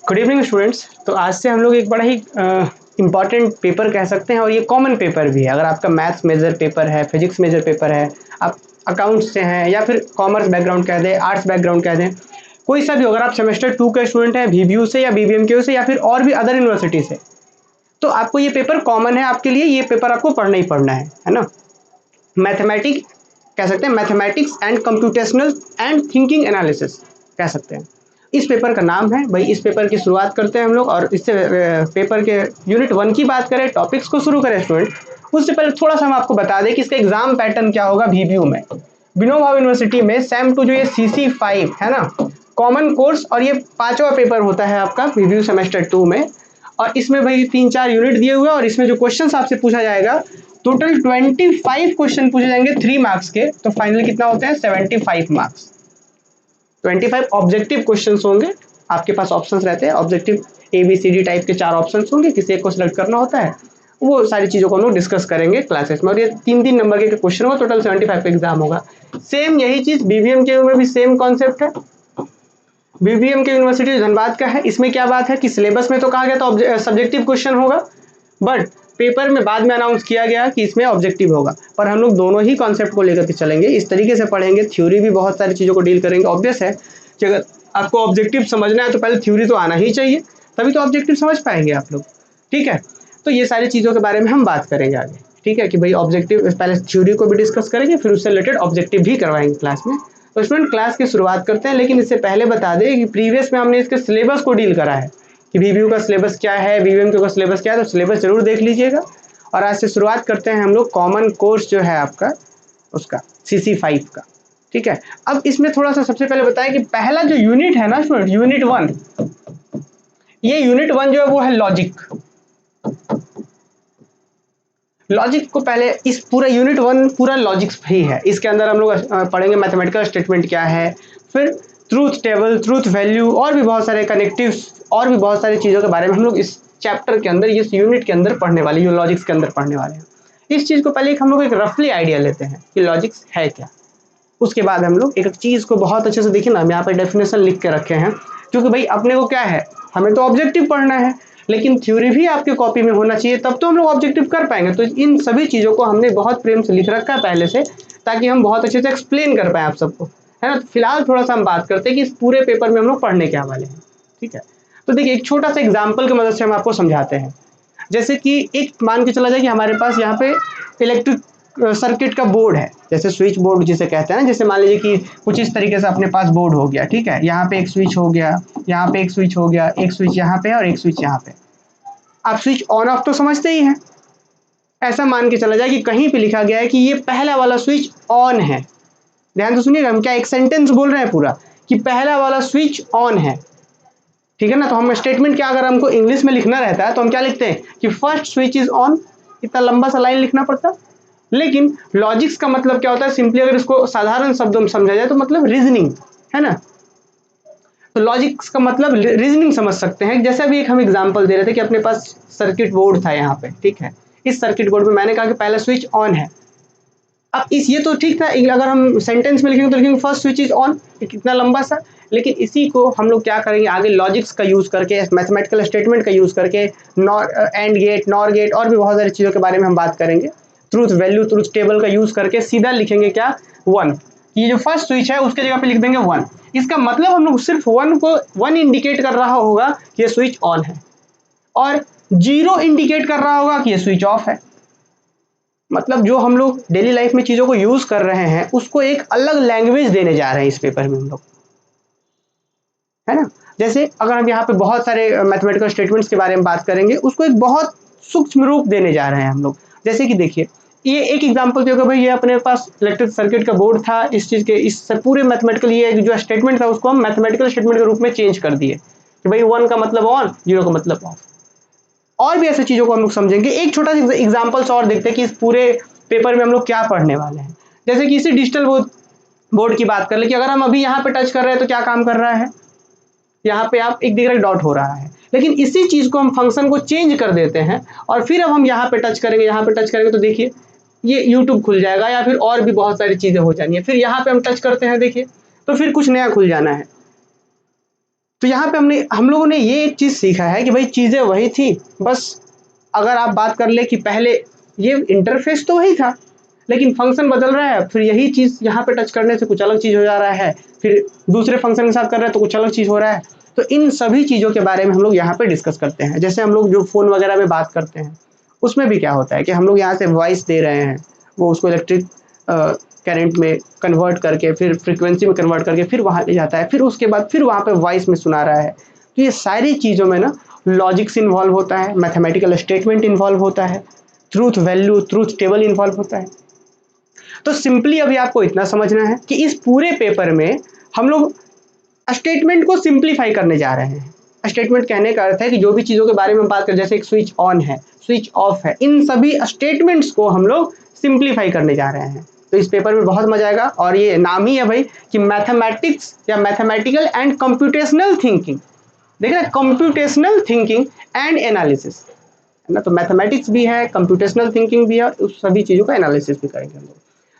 Good evening students. तो आज से हम लोग एक बड़ा ही इम्पॉर्टेंट पेपर कह सकते हैं और ये कॉमन पेपर भी है। अगर आपका मैथ्स मेजर पेपर है, फिजिक्स मेजर पेपर है, आप अकाउंट्स से हैं या फिर कॉमर्स बैकग्राउंड कह दें, आर्ट्स बैकग्राउंड कह दें, कोई सा भी हो, अगर आप सेमेस्टर 2 का स्टूडेंट है VBU से या BBMQ से या फिर और भी अदर यूनिवर्सिटी से, तो आपको ये पेपर कॉमन है आपके लिए। ये पेपर आपको पढ़ना ही पढ़ना है ना। मैथमेटिक्स कह सकते हैं, mathematics and computational and thinking analysis कह सकते हैं। इस पेपर का नाम है भाई। इस पेपर की शुरुआत करते हैं हम लोग और इससे पेपर के यूनिट 1 की बात करें, टॉपिक्स को शुरू करें स्टूडेंट। उससे पहले थोड़ा सा हम आपको बता दें कि इसका एग्जाम पैटर्न क्या होगा। VBU में विनोबा यूनिवर्सिटी में सेम टू जो ये CC5 है ना, कॉमन कोर्स, और ये 5वां पेपर होता है आपका VBU सेमेस्टर 2 में। और इसमें भाई 3-4 यूनिट दिए हुए हैं और इसमें जो क्वेश्चन आपसे पूछा जाएगा, टोटल 25 क्वेश्चन पूछे जाएंगे 3 मार्क्स के। तो फाइनली कितना होते हैं 75 मार्क्स। 25 ऑब्जेक्टिव क्वेश्चंस होंगे। आपके पास ऑप्शंस रहते हैं, ऑब्जेक्टिव ABCD टाइप के 4 ऑप्शंस होंगे, किसी एक को सिलेक्ट करना होता है। वो सारी चीज़ों को हम लोग डिस्कस करेंगे क्लासेस में। और ये 3-3 नंबर के क्वेश्चन होगा, टोटल 75 का एग्जाम होगा। सेम यही चीज़ BBMK में भी सेम कॉन्सेप्ट है। BBMK यूनिवर्सिटी धनबाद का है। इसमें क्या बात है कि सिलेबस में तो कहा गया था सब्जेक्टिव क्वेश्चन होगा, बट पेपर में बाद में अनाउंस किया गया कि इसमें ऑब्जेक्टिव होगा। पर हम लोग दोनों ही कॉन्सेप्ट को लेकर के चलेंगे, इस तरीके से पढ़ेंगे। थ्योरी भी बहुत सारी चीज़ों को डील करेंगे। ऑब्वियस है कि अगर आपको ऑब्जेक्टिव समझना है तो पहले थ्योरी तो आना ही चाहिए, तभी तो ऑब्जेक्टिव समझ पाएंगे आप लोग। ठीक है, तो ये सारी चीज़ों के बारे में हम बात करेंगे आगे। ठीक है कि भाई ऑब्जेक्टिव, पहले थ्योरी को भी डिस्कस करेंगे, फिर उससे रिलेटेड ऑब्जेक्टिव भी करवाएंगे क्लास में। तो स्टूडेंट क्लास की शुरुआत करते हैं, लेकिन इससे पहले बता दें कि प्रीवियस में हमने इसके सिलेबस को डील करा है कि VBU का सिलेबस क्या है, BBMQ का सिलेबस क्या है। तो सिलेबस जरूर देख लीजिएगा। और आज से शुरुआत करते हैं हम लोग कॉमन कोर्स जो है आपका, उसका CC5 का। ठीक है, अब इसमें थोड़ा सा सबसे पहले बताएं कि पहला जो यूनिट है ना स्टूडेंट, यूनिट 1, ये यूनिट 1 जो है वो है लॉजिक। लॉजिक को पहले, इस पूरा यूनिट 1 पूरा लॉजिक्स ही है। इसके अंदर हम लोग पढ़ेंगे मैथमेटिकल स्टेटमेंट क्या है, फिर ट्रूथ टेबल, ट्रूथ वैल्यू, और भी बहुत सारे कनेक्टिव्स, और भी बहुत सारी चीज़ों के बारे में हम लोग इस चैप्टर के अंदर, इस यूनिट के अंदर पढ़ने वाले, लॉजिक्स के अंदर पढ़ने वाले हैं। इस चीज़ को पहले हम लोग एक रफली आइडिया लेते हैं कि लॉजिक्स है क्या। उसके बाद हम लोग एक चीज़ को बहुत अच्छे से देखिए ना, हम यहाँ पे डेफिनेशन लिख के रखे हैं, क्योंकि भाई अपने को क्या है, हमें तो ऑब्जेक्टिव पढ़ना है, लेकिन थ्योरी भी आपके कॉपी में होना चाहिए, तब तो हम लोग ऑब्जेक्टिव कर पाएंगे। तो इन सभी चीज़ों को हमने बहुत प्रेम से लिख रखा है पहले से, ताकि हम बहुत अच्छे से एक्सप्लेन कर पाएँ आप सबको, है ना। तो फिलहाल थोड़ा सा हम बात करते हैं कि इस पूरे पेपर में हम लोग पढ़ने क्या वाले हैं। ठीक है, तो देखिए एक छोटा सा एग्जाम्पल की मदद से हम आपको समझाते हैं। जैसे कि एक मान के चला जाए कि हमारे पास यहाँ पे इलेक्ट्रिक सर्किट का बोर्ड है, जैसे स्विच बोर्ड जिसे कहते हैं ना। जैसे मान लीजिए कि कुछ इस तरीके से अपने पास बोर्ड हो गया। ठीक है, यहाँ पे एक स्विच हो गया, यहाँ पे एक स्विच हो गया, एक स्विच यहाँ पे है और एक स्विच यहाँ पे। आप स्विच ऑन ऑफ तो समझते ही हैं। ऐसा मान के चला जाए कि कहीं पे लिखा गया है कि ये पहला वाला स्विच ऑन है। ध्यान से सुनिएगा, हम क्या एक सेंटेंस बोल रहे हैं पूरा कि पहला वाला स्विच ऑन है। ठीक है ना। तो हम स्टेटमेंट क्या, अगर हमको इंग्लिश में लिखना रहता है तो हम क्या लिखते हैं कि फर्स्ट स्विच इज ऑन। इतना लंबा सा लाइन लिखना पड़ता। लेकिन लॉजिक्स का मतलब क्या होता है, सिंपली अगर इसको साधारण शब्दों में समझा जाए तो मतलब रीजनिंग, है ना। तो लॉजिक्स का मतलब रीजनिंग समझ सकते हैं। जैसे अभी एक हम एग्जांपल दे रहे थे कि अपने पास सर्किट बोर्ड था यहाँ पे। ठीक है, इस सर्किट बोर्ड में मैंने कहा कि पहला स्विच ऑन है। अब इस, ये तो ठीक था, अगर हम सेंटेंस में लिखेंगे तो लिखेंगे फर्स्ट स्विच इज ऑन, कितना लंबा सा। लेकिन इसी को हम लोग क्या करेंगे आगे, लॉजिक्स का यूज करके, मैथमेटिकल स्टेटमेंट का यूज करके, nor and gate, nor gate, और भी बहुत सारी चीज़ों के बारे में हम बात करेंगे। ट्रूथ वैल्यू, ट्रूथ टेबल का यूज करके सीधा लिखेंगे क्या, 1। ये जो फर्स्ट स्विच है उसके जगह पे लिख देंगे 1। इसका मतलब हम लोग सिर्फ 1 को, 1 इंडिकेट कर रहा होगा कि ये स्विच ऑन है, और 0 इंडिकेट कर रहा होगा कि ये स्विच ऑफ है। मतलब जो हम लोग डेली लाइफ में चीज़ों को यूज़ कर रहे हैं उसको एक अलग लैंग्वेज देने जा रहे हैं इस पेपर में हम लोग, है ना। जैसे अगर हम यहाँ पे बहुत सारे मैथमेटिकल स्टेटमेंट्स के बारे में बात करेंगे, उसको एक बहुत सूक्ष्म रूप देने जा रहे हैं हम लोग। जैसे कि देखिए, ये एक एग्जांपल दिया, भाई ये अपने पास इलेक्ट्रिक सर्किट का बोर्ड था, इस चीज़ के, इस पूरे मैथमेटिकल, ये जो स्टेटमेंट था उसको हम मैथमेटिकल स्टेटमेंट के रूप में चेंज कर दिए कि भाई 1 का मतलब ऑन, 0 का मतलब ऑफ। और भी ऐसे चीज़ों को हम लोग समझेंगे। एक छोटा सा एग्जाम्पल्स और देखते हैं कि इस पूरे पेपर में हम लोग क्या पढ़ने वाले हैं। जैसे कि इसी डिजिटल बोर्ड की बात कर ले कि अगर हम अभी यहाँ पे टच कर रहे हैं तो क्या काम कर रहा है, यहाँ पे आप एक दिख रहा है डॉट हो रहा है। लेकिन इसी चीज़ को हम फंक्शन को चेंज कर देते हैं और फिर अब हम यहाँ पे टच करेंगे, यहाँ पे टच करेंगे तो देखिए ये यूट्यूब खुल जाएगा, या फिर और भी बहुत सारी चीज़ें हो जानी है। फिर यहाँ पे हम टच करते हैं, देखिए, तो फिर कुछ नया खुल जाना है। तो यहाँ पे हम लोगों ने ये एक चीज़ सीखा है कि भाई चीज़ें वही थी, बस अगर आप बात कर ले कि पहले ये इंटरफेस तो वही था लेकिन फंक्शन बदल रहा है, फिर यही चीज़ यहाँ पे टच करने से कुछ अलग चीज़ हो जा रहा है, फिर दूसरे फंक्शन के साथ कर रहे हैं तो कुछ अलग चीज़ हो रहा है। तो इन सभी चीज़ों के बारे में हम लोग यहाँ पे डिस्कस करते हैं। जैसे हम लोग जो फ़ोन वगैरह में बात करते हैं उसमें भी क्या होता है कि हम लोग यहाँ से वॉइस दे रहे हैं, वो उसको इलेक्ट्रिक करंट में कन्वर्ट करके फिर फ्रीक्वेंसी में कन्वर्ट करके फिर वहाँ ले जाता है, फिर उसके बाद फिर वहाँ पे वॉइस में सुना रहा है। तो ये सारी चीज़ों में ना लॉजिक्स इन्वॉल्व होता है, मैथमेटिकल स्टेटमेंट इन्वॉल्व होता है, truth value truth table involve होता है। तो सिंपली अभी आपको इतना समझना है कि इस पूरे पेपर में हम लोग स्टेटमेंट को सिंप्लीफाई करने जा रहे हैं। स्टेटमेंट कहने का अर्थ है कि जो भी चीज़ों के बारे में बात करें, जैसे एक स्विच ऑन है, स्विच ऑफ है, इन सभी स्टेटमेंट्स को हम लोग सिंप्लीफाई करने जा रहे हैं। तो इस पेपर में बहुत मजा आएगा और ये नाम ही है भाई कि मैथमेटिक्स या मैथमेटिकल एंड कंप्यूटेशनल थिंकिंग। देखिए ना, कंप्यूटेशनल थिंकिंग एंड एनालिसिस है ना, तो मैथमेटिक्स भी है, कंप्यूटेशनल थिंकिंग भी है, उस सभी चीज़ों का एनालिसिस भी करेंगे हम लोग।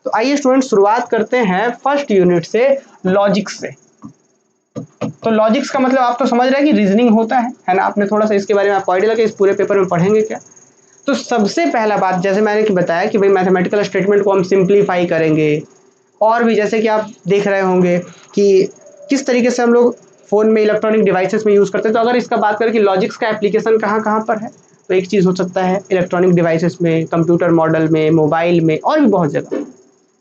तो आइए स्टूडेंट शुरुआत करते हैं फर्स्ट यूनिट से, लॉजिक्स से। तो लॉजिक्स का मतलब आप तो समझ रहे हैं कि रीजनिंग होता है ना, आपने थोड़ा सा इसके बारे में आपको आइडिया लगा कि इस पूरे पेपर में पढ़ेंगे क्या। तो सबसे पहला बात, जैसे मैंने बताया कि भाई मैथमेटिकल स्टेटमेंट को हम सिंप्लीफाई करेंगे, और भी जैसे कि आप देख रहे होंगे कि किस तरीके से हम लोग फ़ोन में इलेक्ट्रॉनिक डिवाइसेस में यूज़ करते हैं। तो अगर इसका बात करें कि लॉजिक्स का एप्लीकेशन कहाँ कहाँ पर है, तो एक चीज़ हो सकता है इलेक्ट्रॉनिक डिवाइसेस में, कंप्यूटर मॉडल में, मोबाइल में, और भी बहुत जगह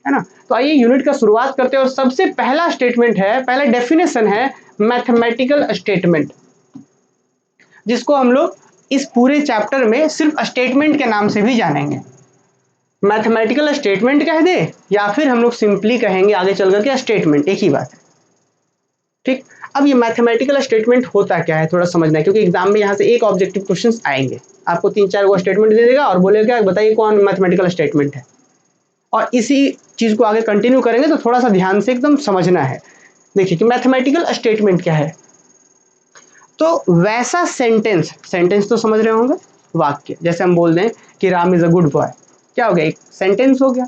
है ना। तो आइए यूनिट का शुरुआत करते हैं और सबसे पहला स्टेटमेंट है, पहला डेफिनेशन है मैथमेटिकल स्टेटमेंट, जिसको हम लोग इस पूरे चैप्टर में सिर्फ स्टेटमेंट के नाम से भी जानेंगे। मैथमेटिकल स्टेटमेंट कह दे या फिर हम लोग सिंपली कहेंगे आगे चल करके स्टेटमेंट, एक ही बात है। ठीक, अब ये मैथमेटिकल स्टेटमेंट होता क्या है थोड़ा समझना है, क्योंकि एग्जाम में यहाँ से एक ऑब्जेक्टिव क्वेश्चंस आएंगे, आपको 3-4 वो स्टेटमेंट दे देगा और बोलेगा बताइए कौन मैथमेटिकल स्टेटमेंट है, और इसी चीज़ को आगे कंटिन्यू करेंगे। तो थोड़ा सा ध्यान से एकदम समझना है। देखिए कि मैथमेटिकल स्टेटमेंट क्या है, तो वैसा सेंटेंस, सेंटेंस तो समझ रहे होंगे, वाक्य, जैसे हम बोल दें कि Ram is a good boy, क्या हो गया, एक सेंटेंस हो गया।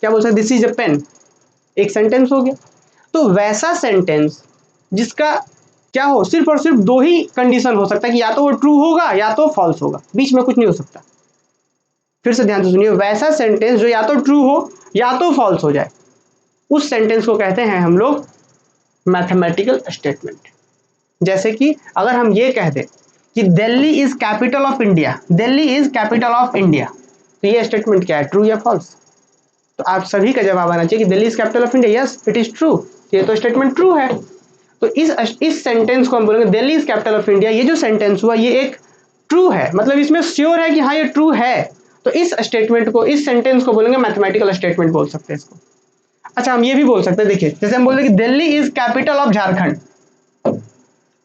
क्या बोल सकते, दिस इज अ पेन, एक सेंटेंस हो गया। तो वैसा सेंटेंस जिसका क्या हो, सिर्फ और सिर्फ दो ही कंडीशन हो सकता है कि या तो वो ट्रू होगा या तो फॉल्स होगा, बीच में कुछ नहीं हो सकता। फिर से ध्यान से सुनिए, वैसा सेंटेंस जो या तो ट्रू हो या तो फॉल्स हो जाए, उस सेंटेंस को कहते हैं हम लोग मैथमेटिकल स्टेटमेंट। जैसे कि अगर हम ये कह दें कि Delhi is capital of India, Delhi is capital of India, तो ये स्टेटमेंट क्या है, ट्रू या फॉल्स। तो आप सभी का जवाब आना चाहिए कि Delhi is capital of India, yes it is true, ये तो स्टेटमेंट ट्रू है। तो इस सेंटेंस को हम बोलेंगे Delhi is capital of India, ये जो सेंटेंस हुआ ये एक ट्रू है, मतलब इसमें श्योर है कि हाँ ये ट्रू है। तो इस स्टेटमेंट को, इस सेंटेंस को बोलेंगे मैथमेटिकल स्टेटमेंट बोल सकते हैं इसको। अच्छा, हम ये भी बोल सकते हैं, देखिए जैसे हम बोल रहे कि Delhi is capital of Jharkhand,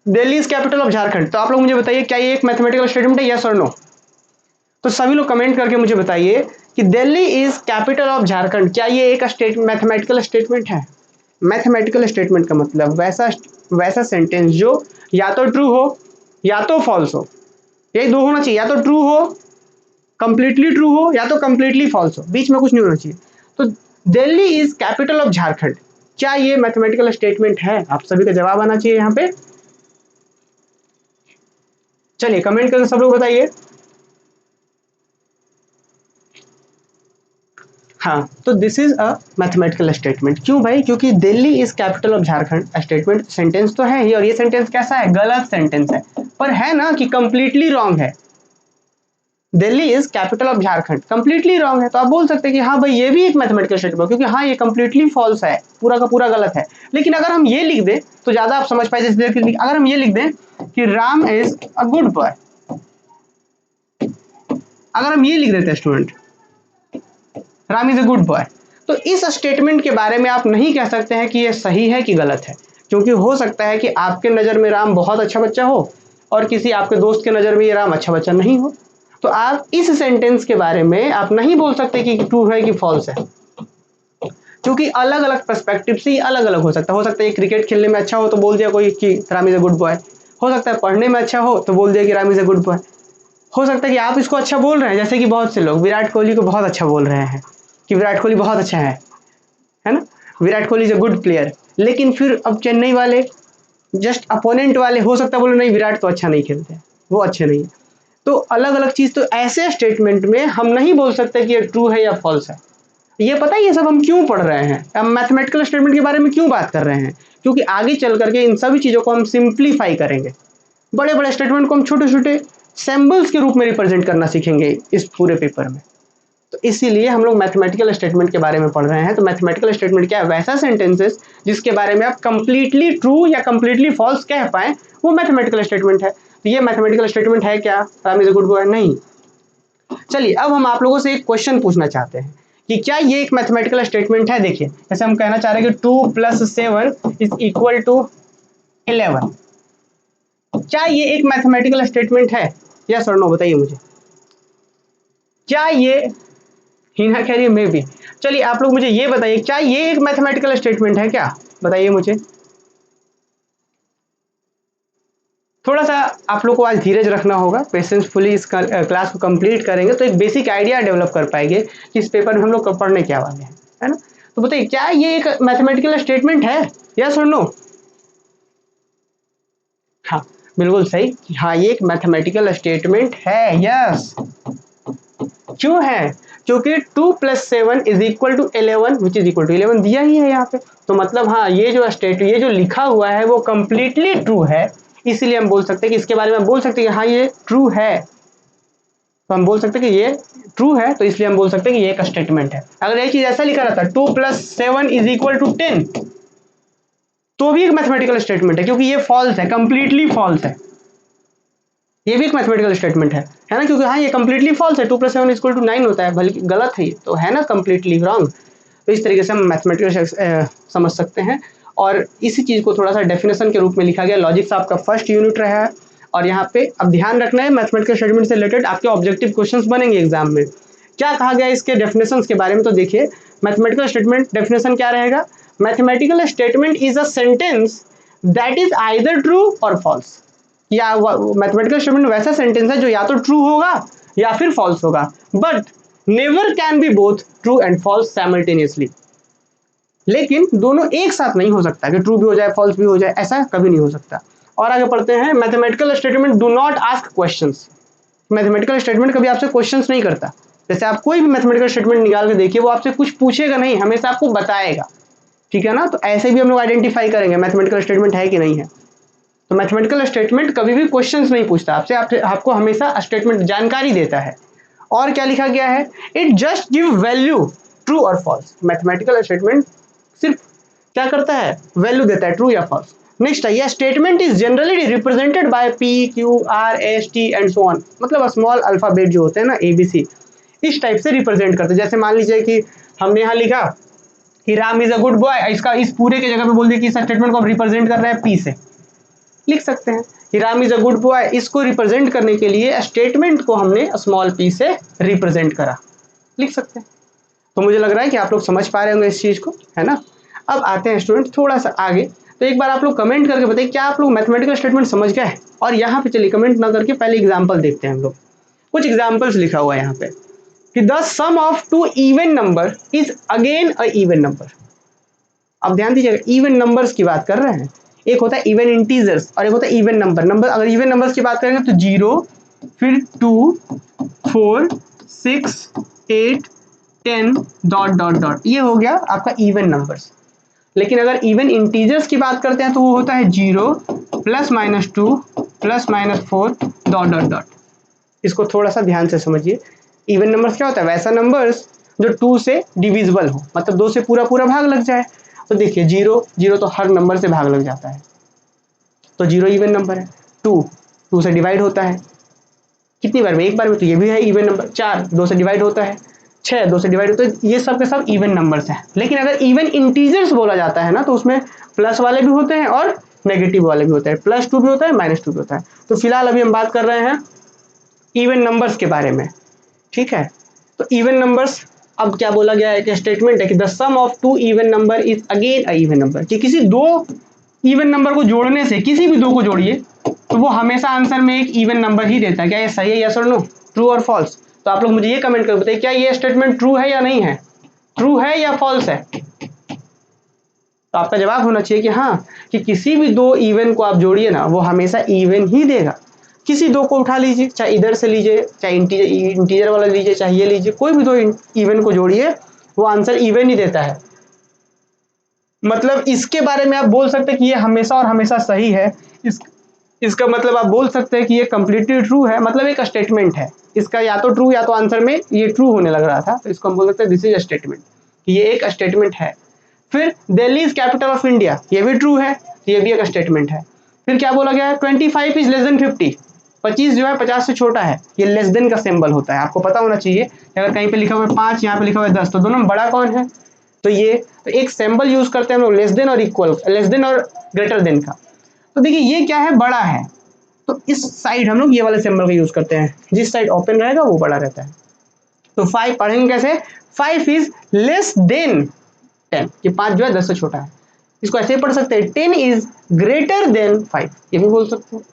Delhi is capital of Jharkhand, तो आप लोग मुझे बताइए क्या ये एक मैथमेटिकल स्टेटमेंट है, यस और नो। तो सभी लोग कमेंट करके मुझे बताइए कि Delhi is capital of Jharkhand, क्या ये एक मैथमेटिकल स्टेटमेंट है। मैथमेटिकल स्टेटमेंट का मतलब वैसा सेंटेंस जो या तो ट्रू हो या तो फॉल्स हो, यही दो होना चाहिए, या तो ट्रू हो, कंप्लीटली ट्रू हो, या तो कंप्लीटली फॉल्स हो, बीच में कुछ नहीं होना चाहिए। तो Delhi is capital of Jharkhand, क्या ये मैथमेटिकल स्टेटमेंट है, आप सभी का जवाब आना चाहिए यहाँ पे। चलिए कमेंट करके सब लोग बताइए। हाँ, तो this is a mathematical statement. क्यों भाई, क्योंकि Delhi is capital of Jharkhand statement sentence तो है ही, और ये सेंटेंस कैसा है, गलत सेंटेंस है, पर है ना कि कंप्लीटली रॉन्ग है। Delhi is capital of Jharkhand completely wrong है, तो आप बोल सकते हैं कि हाँ भाई ये भी एक मैथमेटिकल स्टेटमेंट, क्योंकि हाँ ये कंप्लीटली फॉल्स है, पूरा का पूरा गलत है। लेकिन अगर हम ये लिख दें तो ज्यादा आप समझ पाए, जैसे अगर हम ये लिख दें कि Ram is a good boy, अगर हम ये लिख देते हैं student, Ram is a good boy, तो इस स्टेटमेंट के बारे में आप नहीं कह सकते हैं कि ये सही है कि गलत है, क्योंकि हो सकता है कि आपके नज़र में राम बहुत अच्छा बच्चा हो और किसी आपके दोस्त के नज़र में ये राम अच्छा बच्चा नहीं हो। तो आप इस सेंटेंस के बारे में आप नहीं बोल सकते कि ट्रू है कि फॉल्स है, क्योंकि अलग अलग पर्सपेक्टिव से अलग अलग हो सकता है। ये क्रिकेट खेलने में अच्छा हो तो बोल दिया कोई कि Ram is a good boy, हो सकता है पढ़ने में अच्छा हो तो बोल दिया कि Ram is a good boy. हो सकता है कि आप इसको अच्छा बोल रहे हैं, जैसे कि बहुत से लोग विराट कोहली को बहुत अच्छा बोल रहे हैं कि विराट कोहली बहुत अच्छा है ना, Virat Kohli is a good player, लेकिन फिर अब चेन्नई वाले जस्ट अपोनेंट वाले हो सकता है बोले नहीं विराट तो अच्छा नहीं खेलते, वो अच्छे नहीं है। तो अलग अलग चीज, तो ऐसे स्टेटमेंट में हम नहीं बोल सकते कि ये ट्रू है या फॉल्स है। ये पता है ये सब हम क्यों पढ़ रहे हैं, हम मैथमेटिकल स्टेटमेंट के बारे में क्यों बात कर रहे हैं, क्योंकि आगे चल करके इन सभी चीजों को हम सिंप्लीफाई करेंगे। बड़े बड़े स्टेटमेंट को हम छोटे छोटे सिंबल्स के रूप में रिप्रेजेंट करना सीखेंगे इस पूरे पेपर में। तो इसीलिए हम लोग मैथमेटिकल स्टेटमेंट के बारे में पढ़ रहे हैं। तो मैथमेटिकल स्टेटमेंट क्या है, वैसा सेंटेंसेस जिसके बारे में आप कंप्लीटली ट्रू या कंप्लीटली फॉल्स कह पाए, वो मैथमेटिकल स्टेटमेंट है। तो ये मैथमेटिकल स्टेटमेंट है क्या, Ram is a good boy? नहीं। चलिए अब हम आप लोगों से एक क्वेश्चन पूछना चाहते हैं कि क्या ये एक मैथमेटिकल स्टेटमेंट है। देखिए जैसे हम कहना चाह रहे हैं कि 2 + 7 इज इक्वल टू 11, क्या ये एक मैथमेटिकल स्टेटमेंट है? यस और नो बताइए मुझे, क्या ये, हिना कह रही है मे बी। चलिए आप लोग मुझे ये बताइए, क्या ये एक मैथमेटिकल स्टेटमेंट है क्या, बताइए मुझे। थोड़ा सा आप लोग को आज धीरज रखना होगा, पेशेंसफुली इस क्लास को कंप्लीट करेंगे तो एक बेसिक आइडिया डेवलप कर पाएंगे कि इस पेपर में हम लोग पढ़ने क्या वाले हैं, है ना। तो बताइए क्या ये एक मैथमेटिकल स्टेटमेंट है, यस और नो? हाँ बिल्कुल सही, हाँ ये एक मैथमेटिकल स्टेटमेंट है, यस। क्यों है? क्योंकि 2 + 7 is equal to 11 which is equal to 11 दिया ही है यहाँ पे। तो मतलब हाँ ये जो लिखा हुआ है वो कंप्लीटली ट्रू है, इसीलिए हम बोल सकते हैं कि इसके बारे में हम बोल सकते हैं कि हाँ ये ट्रू है। तो हम बोल सकते हैं कि ये ट्रू है, तो इसलिए हम बोल सकते हैं कि ये एक स्टेटमेंट है। अगर ये चीज ऐसा लिखा रहता 2 + 7 इज इक्वल टू 10, तो भी एक मैथमेटिकल स्टेटमेंट है, क्योंकि ये फॉल्स है, कंप्लीटली फॉल्स है। ये भी एक मैथमेटिकल स्टेटमेंट है ना, क्योंकि हाँ ये कंप्लीटली फॉल्स है, 2 + 7 इक्वल टू 9 होता है, बल्कि गलत है ये तो, है ना, कंप्लीटली रॉन्ग। तो इस तरीके से हम मैथमेटिकल समझ सकते हैं। और इसी चीज़ को थोड़ा सा डेफिनेशन के रूप में लिखा गया। लॉजिक्स आपका फर्स्ट यूनिट रहा है, और यहाँ पे अब ध्यान रखना है मैथमेटिकल स्टेटमेंट से रिलेटेड आपके ऑब्जेक्टिव क्वेश्चंस बनेंगे एग्जाम में। क्या कहा गया इसके डेफिनेशन के बारे में, तो देखिए मैथमेटिकल स्टेटमेंट डेफिनेशन क्या रहेगा, mathematical statement is a sentence that is either true और फॉल्स। या मैथमेटिकल स्टेटमेंट वैसा सेंटेंस है जो या तो ट्रू होगा या फिर फॉल्स होगा, but never can be both true and false simultaneously. लेकिन दोनों एक साथ नहीं हो सकता कि ट्रू भी हो जाए फॉल्स भी हो जाए, ऐसा कभी नहीं हो सकता। और आगे पढ़ते हैं, mathematical statement do not ask questions. Mathematical statement कभी आपसे क्वेश्चंस नहीं करता। जैसे आप कोई भी मैथमेटिकल स्टेटमेंट निकाल के देखिए, वो आपसे कुछ पूछेगा नहीं, हमेशा आपको बताएगा, ठीक है ना। तो ऐसे भी हम लोग आइडेंटिफाई करेंगे मैथमेटिकल स्टेटमेंट है कि नहीं है। तो मैथमेटिकल स्टेटमेंट कभी भी क्वेश्चंस नहीं पूछता आपसे, आपको हमेशा स्टेटमेंट जानकारी देता है। और क्या लिखा गया है, it just give value true और फॉल्स। मैथमेटिकल स्टेटमेंट सिर्फ क्या करता है, वैल्यू देता है, ट्रू या फॉल्स। नेक्स्ट है, यह statement is generally represented by P Q R S T and so on. मतलब स्मॉल अल्फाबेट जो होते हैं ना, ABC, इस टाइप से रिप्रेजेंट करते हैं। जैसे मान लीजिए कि हमने यहाँ लिखा कि Ram is a good boy, इसका इस पूरे के जगह पे बोल दिया कि इस स्टेटमेंट को हम रिप्रेजेंट कर रहे हैं P से, लिख सकते हैं कि Ram is a good boy. इसको रिप्रेजेंट करने के लिए स्टेटमेंट को हमने स्मॉल p से रिप्रेजेंट करा, लिख सकते हैं। तो मुझे लग रहा है कि आप लोग समझ पा रहे होंगे इस चीज को, है ना। अब आते हैं स्टूडेंट थोड़ा सा आगे। तो एक बार आप लोग कमेंट करके बताइए क्या आप लोग मैथमेटिकल स्टेटमेंट समझ गए। और यहाँ पे चलिए कमेंट ना करके पहले एग्जाम्पल देखते हैं हम लोग। कुछ एग्जाम्पल्स लिखा हुआ है यहाँ पे कि the sum of two even number is again a even number. अब ध्यान दीजिएगा, इवन नंबर्स की बात कर रहे हैं। एक होता है इवन इंटीजर्स और एक होता है इवन नंबर। अगर इवन नंबर्स की बात करेंगे तो 0, फिर 2, 4, 6, 8, 10 डॉट डॉट डॉट, ये हो गया आपका इवन नंबर्स। लेकिन अगर इवन इंटीजर्स की बात करते हैं तो वो होता है 0 +-2 +-4 डॉट डॉट डॉट। इसको थोड़ा सा ध्यान से समझिए। इवन नंबर्स क्या होता है, वैसा नंबर्स जो 2 से डिविजिबल हो, मतलब 2 से पूरा पूरा भाग लग जाए। तो देखिए 0 तो हर नंबर से भाग लग जाता है, तो 0 इवन नंबर है। 2 से डिवाइड होता है कितनी बार में, एक बार में, तो ये भी है इवन नंबर। 4 2 से डिवाइड होता है, 6 2 से डिवाइड होता है। ये सब के सब इवन नंबर्स हैं। लेकिन अगर इवन इंटीजर्स बोला जाता है ना, तो उसमें प्लस वाले भी होते हैं और नेगेटिव वाले भी होते हैं, +2 भी होता है, -2 भी होता है। तो फिलहाल अभी हम बात कर रहे हैं इवन नंबर्स के बारे में, ठीक है। तो इवन नंबर्स, अब क्या बोला गया है कि स्टेटमेंट है कि the sum of two even number is again a even number, कि किसी दो इवन नंबर को जोड़ने से, किसी भी दो को जोड़िए तो वो हमेशा आंसर में एक इवन नंबर ही देता है। क्या ये सही है, यस और नो, ट्रू और फॉल्स? तो आप लोग मुझे ये कमेंट कर बताइए क्या ये स्टेटमेंट ट्रू है या नहीं है, ट्रू है या फॉल्स है। तो आपका जवाब होना चाहिए कि हाँ, कि किसी भी दो इवन को आप जोड़िए ना, वो हमेशा इवन ही देगा। किसी दो को उठा लीजिए, चाहे इधर से लीजिए, चाहे इंटीजर वाला लीजिए, चाहे ये लीजिए, कोई भी दो इवन को जोड़िए, वो आंसर इवन ही देता है। मतलब इसके बारे में आप बोल सकते हैं कि ये हमेशा और हमेशा सही है। इसका मतलब आप बोल सकते हैं कि ये कंप्लीटली ट्रू है, मतलब एक स्टेटमेंट है इसका, या तो ट्रू या तो आंसर में ये ट्रू होने लग रहा था, तो इसको हम बोल सकते हैं दिस इज अ स्टेटमेंट, कि ये एक स्टेटमेंट है। फिर Delhi is capital of India, ये भी ट्रू है, ये भी एक स्टेटमेंट है। फिर क्या बोला गया है, 25 इज लेस देन 50, 25 जो है 50 से छोटा है, ये लेस देन का सिंबल होता है, आपको पता होना चाहिए। अगर कहीं पे लिखा हुआ है 5, यहाँ पे लिखा हुआ है 10, तो दोनों में बड़ा कौन है, तो ये तो एक सिंबल यूज करते हैं हम लोग लेस देन और इक्वल, लेस देन और ग्रेटर देन का। तो देखिए ये क्या है, बड़ा है, तो इस साइड हम लोग ये वाले सिंबल का यूज करते हैं, जिस साइड ओपन रहेगा वो बड़ा रहता है। तो 5 पढ़ेंगे कैसे, 5 इज लेस देन 10, कि 5 जो है 10 से छोटा है। इसको ऐसे ही पढ़ सकते हैं, 10 इज ग्रेटर देन 5, ये भी बोल सकते हैं।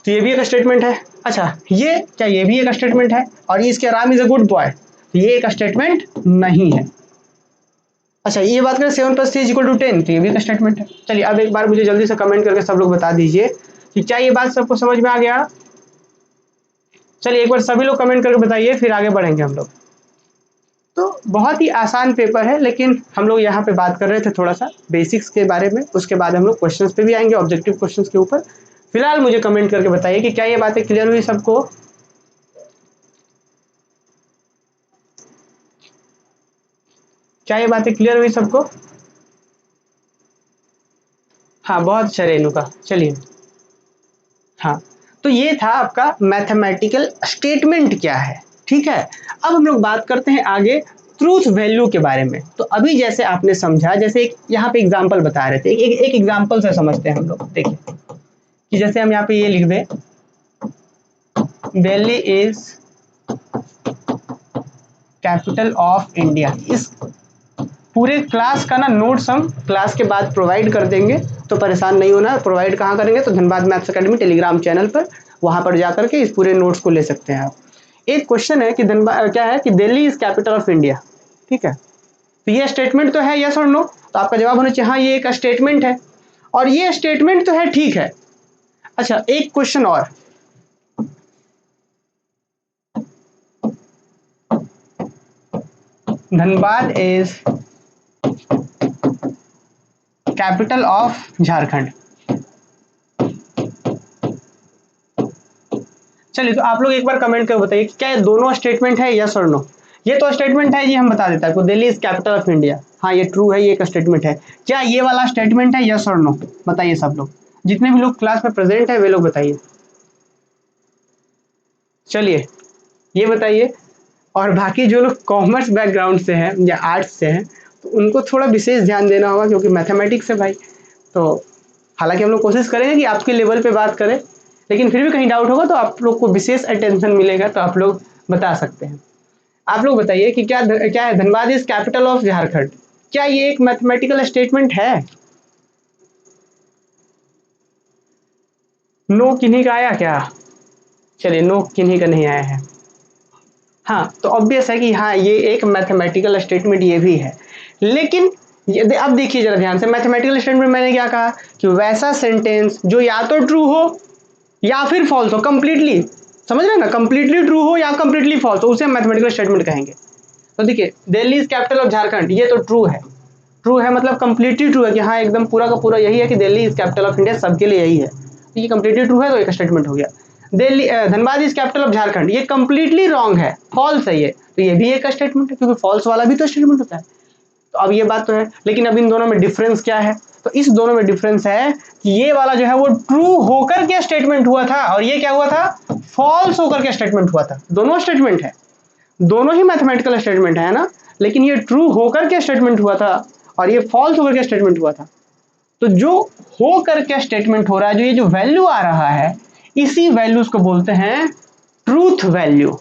तो ये भी एक स्टेटमेंट है। अच्छा, ये क्या, ये भी एक स्टेटमेंट है, और ये इसके Ram is a good boy, तो ये एक स्टेटमेंट नहीं है। अच्छा, ये बात करें 7 + 3 = 10, तो ये भी एक स्टेटमेंट है। चलिए अब एक बार मुझे जल्दी से कमेंट करके सब लोग बता दीजिए कि क्या ये बात सबको समझ में आ गया। चलिए एक बार सभी लोग कमेंट करके बताइए, फिर आगे बढ़ेंगे हम लोग। तो बहुत ही आसान पेपर है, लेकिन हम लोग यहाँ पे बात कर रहे थे थोड़ा सा बेसिक्स के बारे में, उसके बाद हम लोग क्वेश्चंस पे भी आएंगे, ऑब्जेक्टिव क्वेश्चंस के ऊपर। फिलहाल मुझे कमेंट करके बताइए कि क्या ये बातें क्लियर हुई सबको। क्या ये बातें क्लियर हुई सबको? हाँ, बहुत अच्छा रेणुका, चलिए। हाँ, तो ये था आपका मैथमेटिकल स्टेटमेंट क्या है, ठीक है। अब हम लोग बात करते हैं आगे ट्रूथ वैल्यू के बारे में। तो अभी जैसे आपने समझा, जैसे एक यहाँ पे एग्जांपल बता रहे थे, एक एग्जांपल से समझते हैं हम लोग। देखिए कि जैसे हम यहाँ पे ये लिख दें, Delhi is capital of India. इस पूरे क्लास का ना नोट्स हम क्लास के बाद प्रोवाइड कर देंगे, तो परेशान नहीं होना। प्रोवाइड कहाँ करेंगे, तो Dhanbad maths academy Telegram channel पर, वहाँ पर जा करके इस पूरे नोट्स को ले सकते हैं आप। एक क्वेश्चन है कि धनबाद क्या है, कि Delhi is capital of India, ठीक है। तो ये स्टेटमेंट तो है, यस और नो, तो आपका जवाब होना चाहिए हाँ ये एक स्टेटमेंट है, और ये स्टेटमेंट तो है, ठीक है। अच्छा, एक क्वेश्चन और, Dhanbad is capital of Jharkhand. चलिए तो आप लोग एक बार कमेंट कर बताइए क्या ये दोनों स्टेटमेंट है, यस और नो। ये तो स्टेटमेंट है, ये हम बता देता है, Delhi is capital of India, हाँ ये ट्रू है, ये एक स्टेटमेंट है। क्या ये वाला स्टेटमेंट है, यस और नो, बताइए सब लोग, जितने भी लोग क्लास में प्रेजेंट है वे लोग बताइए। चलिए ये बताइए, और बाकी जो लोग कॉमर्स बैकग्राउंड से हैं या आर्ट्स से हैं, तो उनको थोड़ा विशेष ध्यान देना होगा, क्योंकि मैथमेटिक्स है भाई। तो हालांकि हम लोग कोशिश करेंगे कि आपके लेवल पे बात करें, लेकिन फिर भी कहीं डाउट होगा तो आप लोग को विशेष अटेंशन मिलेगा, तो आप लोग बता सकते हैं। आप लोग बताइए कि क्या है, Dhanbad is capital of Jharkhand, क्या ये एक मैथमेटिकल स्टेटमेंट है? नो किन्हीं का आया क्या? चलिए नो किन्हीं का नहीं आया है। हाँ, तो ऑब्वियस है कि हाँ ये एक मैथमेटिकल स्टेटमेंट ये भी है। लेकिन ये अब देखिए जरा ध्यान से, मैथमेटिकल स्टेटमेंट मैंने क्या कहा, कि वैसा सेंटेंस जो या तो ट्रू हो या फिर फॉल्स हो, कंप्लीटली, समझ रहे हैं ना, कंप्लीटली ट्रू हो या कंप्लीटली फॉल्स हो, उसे हम मैथमेटिकल स्टेटमेंट कहेंगे। तो देखिए Delhi is capital of Jharkhand, ये तो ट्रू है, ट्रू है मतलब कंप्लीटली ट्रू है, कि हाँ एकदम पूरा का पूरा यही है कि Delhi is capital of India, सबके लिए यही है, तो ये कंप्लीटली ट्रू है, तो एक स्टेटमेंट हो गया। Delhi Dhanbad is capital of Jharkhand, ये कंप्लीटली रॉन्ग है, फॉल्स है ये, तो ये भी एक स्टेटमेंट है, क्योंकि फॉल्स वाला भी तो स्टेटमेंट होता है। तो अब ये बात तो है, लेकिन अब इन दोनों में डिफरेंस क्या है, तो इस दोनों में डिफरेंस है कि ये वाला जो है वो ट्रू होकर के स्टेटमेंट हुआ था, और ये क्या हुआ था, फॉल्स होकर के स्टेटमेंट हुआ था। दोनों स्टेटमेंट है, दोनों ही मैथमेटिकल स्टेटमेंट है ना, लेकिन ये ट्रू होकर के स्टेटमेंट हुआ था और ये फॉल्स होकर के स्टेटमेंट हुआ था। तो जो हो करके स्टेटमेंट हो रहा है, जो ये जो वैल्यू आ रहा है, इसी वैल्यूज को बोलते हैं ट्रूथ वैल्यू,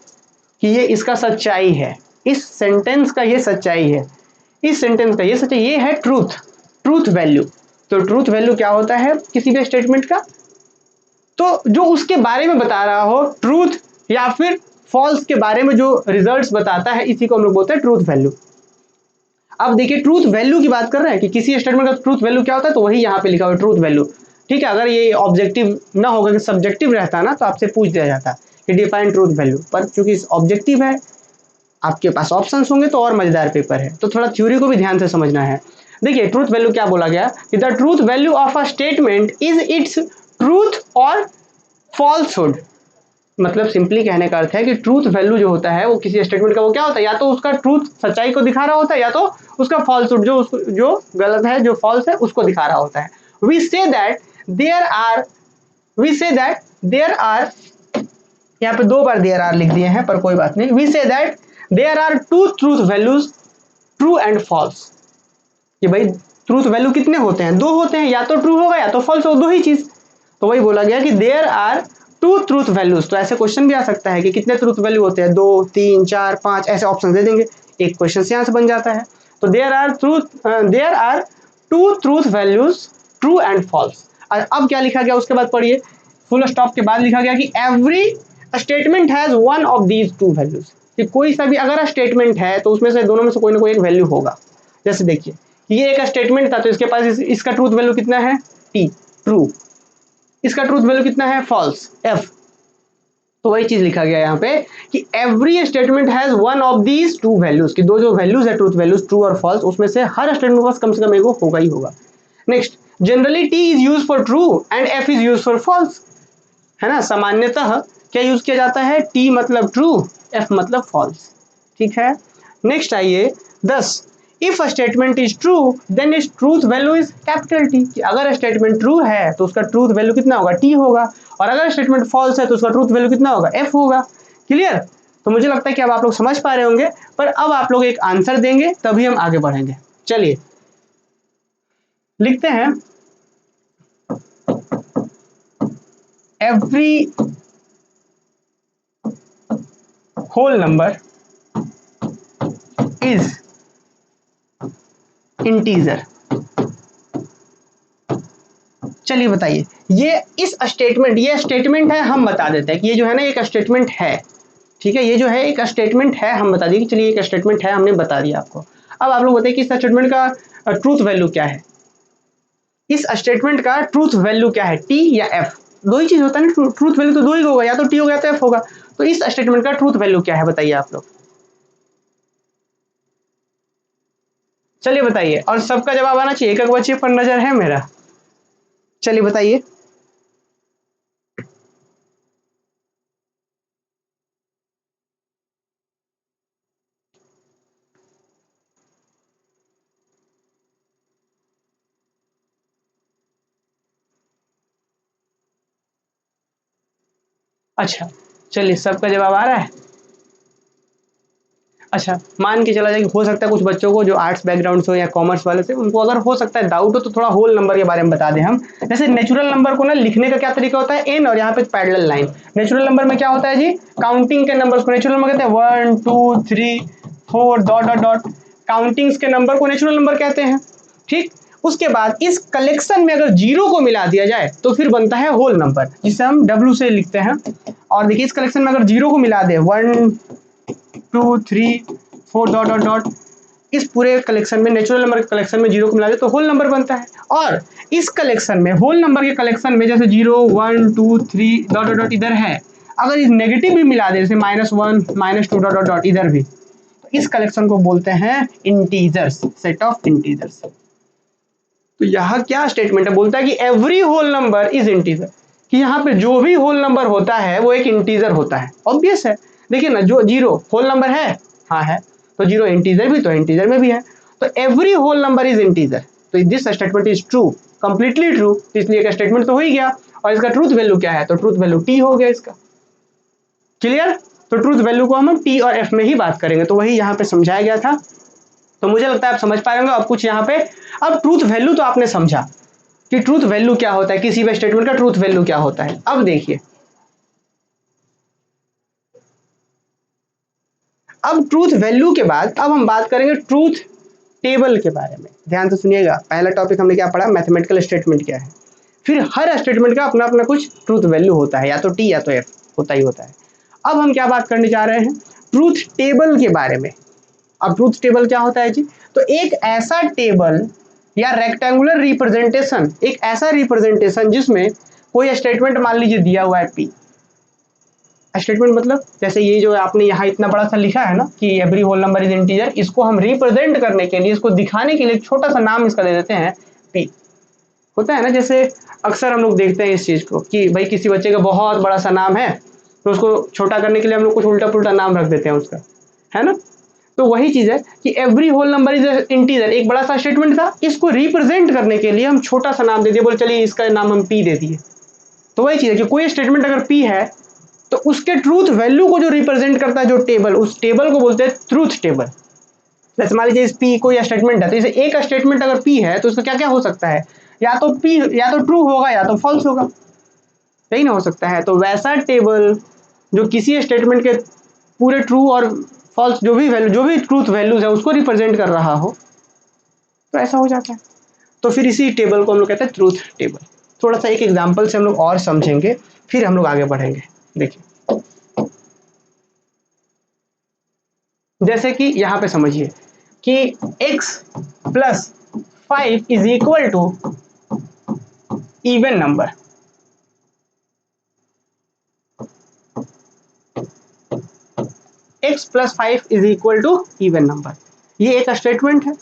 कि ये इसका सच्चाई है, इस सेंटेंस का ये सच्चाई है, इस सेंटेंस का ये सच्चाई, ये है ट्रूथ, ट्रूथ वैल्यू। तो ट्रूथ वैल्यू क्या होता है किसी भी स्टेटमेंट का, तो जो उसके बारे में बता रहा हो, ट्रूथ या फिर फॉल्स के बारे में जो रिजल्ट्स बताता है, इसी को हम लोग बोलते हैं ट्रूथ वैल्यू। अब देखिए ट्रूथ वैल्यू की बात कर रहे हैं कि किसी स्टेटमेंट का ट्रूथ वैल्यू क्या होता है, तो वही यहाँ पे लिखा हुआ है ट्रूथ वैल्यू। ठीक है, अगर ये ऑब्जेक्टिव ना होगा कि सब्जेक्टिव रहता ना तो आपसे पूछ दिया जाता कि डिफाइन ट्रूथ वैल्यू, पर चूंकि ऑब्जेक्टिव है आपके पास ऑप्शंस होंगे तो और मजेदार पेपर है, तो थोड़ा थ्योरी को भी ध्यान से समझना है। देखिए ट्रूथ वैल्यू क्या बोला गया कि the truth value of a statement is its truth और फॉल्सहुड। मतलब सिंपली कहने का अर्थ है कि ट्रूथ वैल्यू जो होता है वो किसी स्टेटमेंट का वो क्या होता है, या तो उसका ट्रूथ सच्चाई को दिखा रहा होता है, या तो उसका फॉल्सहुड जो गलत है, जो फॉल्स है उसको दिखा रहा होता है। We say that there are we say that there are यहाँ पे 2 बार देयर आर लिख दिए हैं, पर कोई बात नहीं। We say that there are two truth values, true and false. कि भाई ट्रूथ वैल्यू कितने होते हैं, 2 होते हैं, या तो ट्रू होगा या तो फॉल्स होगा, 2 ही चीज। तो वही बोला गया कि there are two truth values. तो ऐसे क्वेश्चन भी आ सकता है कि कितने ट्रूथ वैल्यू होते हैं, 2 3 4 5 ऐसे ऑप्शन दे देंगे, एक क्वेश्चन से यहाँ से बन जाता है। तो there are two truth values, true and false. अब क्या लिखा गया उसके बाद पढ़िए, फुल स्टॉप के बाद लिखा गया कि every statement has one of these two values. कि कोई सा भी अगर स्टेटमेंट है तो उसमें से दोनों में से कोई ना कोई एक वैल्यू होगा। जैसे देखिए ये एक स्टेटमेंट था तो इसके पास इसका ट्रूथ वैल्यू कितना है, टी, ट्रू। इसका ट्रूथ वैल्यू कितना है, फॉल्स, एफ। तो वही चीज लिखा गया यहाँ पे कि every statement has one of these two values, कि 2 जो वैल्यूज है ट्रूथ वैल्यूज, ट्रू और फॉल्स, उसमें से हर स्टेटमेंट के पास कम से कम एक होगा ही होगा। Next, generally T is use for true and F is use for false. है ना, सामान्यतः क्या यूज किया जाता है, टी मतलब ट्रू, एफ मतलब फॉल्स। ठीक है, नेक्स्ट आइए 10। If a statement is true then is truth value is capital T. कि अगर स्टेटमेंट ट्रू है तो उसका ट्रूथ वैल्यू कितना होगा, टी होगा, और अगर स्टेटमेंट फॉल्स है तो उसका ट्रूथ वैल्यू कितना होगा, एफ होगा। क्लियर। तो मुझे लगता है कि अब आप लोग समझ पा रहे होंगे, पर अब आप लोग एक आंसर देंगे तभी हम आगे बढ़ेंगे। चलिए लिखते हैं, every whole number is integer. चलिए बताइए, ये ये स्टेटमेंट है, हम बता देते हैं कि ये जो है ना एक स्टेटमेंट है। ठीक है, ये जो है एक स्टेटमेंट है, हम बता दिए कि चलिए एक स्टेटमेंट है, हमने बता दिया आपको। अब आप लोग बताइए कि इस स्टेटमेंट का ट्रूथ वैल्यू क्या है, इस स्टेटमेंट का ट्रूथ वैल्यू क्या है, टी या एफ। 2 ही चीज होता है ना, ट्रूथ वैल्यू तो 2 ही होगा, या तो टी होगा या तो एफ होगा। तो इस स्टेटमेंट का ट्रूथ वैल्यू क्या है बताइए आप लोग। चलिए बताइए, और सबका जवाब आना चाहिए, एक बच्चे पर नजर है मेरा। चलिए बताइए। अच्छा, चलिए सबका जवाब आ रहा है। अच्छा, मान के चला जाए कि हो सकता है कुछ बच्चों को जो आर्ट्स बैकग्राउंड से हो या कॉमर्स वाले से, उनको अगर हो सकता है डाउट हो तो थोड़ा होल नंबर के बारे में बता दें हम। जैसे नेचुरल नंबर को ना लिखने का क्या तरीका होता है, एन और यहाँ पे पैरेलल लाइन। नेचुरल नंबर में क्या होता है जी, काउंटिंग के नंबर्स को नेचुरल नंबर कहते हैं, 1 2 3 4 डॉट डॉट डॉट। काउंटिंग्स के नंबर को नेचुरल नंबर कहते हैं। ठीक, उसके बाद इस कलेक्शन में अगर जीरो को मिला दिया जाए तो फिर बनता है होल नंबर, जिसे हम डब्ल्यू से लिखते हैं। और देखिए इस कलेक्शन में अगर जीरो को मिला दे, 1 2 3 4 डॉट डॉट डॉट, इस पूरे कलेक्शन में नेचुरल नंबर के कलेक्शन में जीरो को मिला दे तो होल नंबर बनता है। और इस कलेक्शन में होल नंबर के कलेक्शन में जैसे 0 1 2 3 डॉट डॉट डॉट इधर है, अगर इस नेगेटिव भी मिला दे, जैसे -1 -2 डॉट डॉट डॉट इधर भी, तो इस कलेक्शन को बोलते हैं इंटीजर्स, सेट ऑफ इंटीजर्स। तो यहाँ क्या स्टेटमेंट है, बोलता है कि every whole number is integer. कि यहाँ पे जो भी होल नंबर होता है वो एक इंटीजर होता है। ऑब्वियस है, देखिए ना, जो जीरो होल नंबर है, हाँ है, तो जीरो इंटीजर भी, तो इंटीजर में भी है। तो every whole number is integer, तो this statement is true, completely true. इसलिए एक स्टेटमेंट तो हो ही गया। और इसका ट्रूथ वैल्यू क्या है, तो ट्रूथ वैल्यू टी हो गया इसका। क्लियर। तो ट्रूथ वैल्यू को हम टी और एफ में ही बात करेंगे, तो वही यहाँ पे समझाया गया था। तो मुझे लगता है आप समझ पाएंगे अब कुछ यहाँ पे। अब ट्रूथ वैल्यू तो आपने समझा कि ट्रूथ वैल्यू क्या होता है, किसी भी स्टेटमेंट का ट्रूथ वैल्यू क्या होता है। अब देखिए, अब ट्रूथ वैल्यू के बाद अब हम बात करेंगे ट्रूथ टेबल के बारे में। ध्यान से सुनिएगा, पहला टॉपिक हमने क्या पढ़ा, मैथमेटिकल स्टेटमेंट क्या है। फिर हर स्टेटमेंट का अपना अपना कुछ ट्रूथ वैल्यू होता है, या तो टी या तो एफ होता ही होता है। अब हम क्या बात करने जा रहे हैं, ट्रूथ टेबल के बारे में। अब ट्रूथ टेबल क्या होता है जी? तो एक ऐसा टेबल या रेक्टेंगुलर रिप्रेजेंटेशन, एक ऐसा रिप्रेजेंटेशन जिसमें कोई स्टेटमेंट मान लीजिए दिया हुआ है पी। स्टेटमेंट मतलब जैसे ये जो आपने यहाँ इतना बड़ा सा लिखा है ना कि every whole number is integer, इसको हम रिप्रेजेंट करने के लिए, इसको दिखाने के लिए छोटा सा नाम इसका दे देते हैं पी। होता है ना, जैसे अक्सर हम लोग देखते हैं इस चीज को कि भाई किसी बच्चे का बहुत बड़ा सा नाम है तो उसको छोटा करने के लिए हम लोग कुछ उल्टा पुल्टा नाम रख देते हैं उसका, है ना। तो वही चीज है कि every whole number is integer एक बड़ा सा स्टेटमेंट था, इसको रिप्रेजेंट करने के लिए हम छोटा सा नाम दे दिए, बोले चलिए इसका नाम हम पी दे दिए। तो वही चीज है कि कोई स्टेटमेंट अगर पी है तो उसके ट्रूथ वैल्यू को जो रिप्रेजेंट करता है जो टेबल, उस टेबल को बोलते हैं ट्रूथ टेबल। जैसे मान लीजिए इस पी कोई स्टेटमेंट है, तो इसे एक स्टेटमेंट अगर पी है तो उसका क्या क्या हो सकता है, या तो पी या तो ट्रू होगा या तो फॉल्स होगा, सही ना हो सकता है। तो वैसा टेबल जो किसी स्टेटमेंट के पूरे ट्रू और फॉल्स जो भी वैल्यू, जो भी ट्रूथ वैल्यूज है उसको रिप्रेजेंट कर रहा हो, तो ऐसा हो जाता है। तो फिर इसी टेबल को हम लोग कहते हैं ट्रूथ टेबल। थोड़ा सा एक एग्जांपल से हम लोग और समझेंगे, फिर हम लोग आगे बढ़ेंगे। देखिए जैसे कि यहां पे समझिए कि x plus 5 is equal to even number. x plus 5 is equal to even number, ये एक स्टेटमेंट है।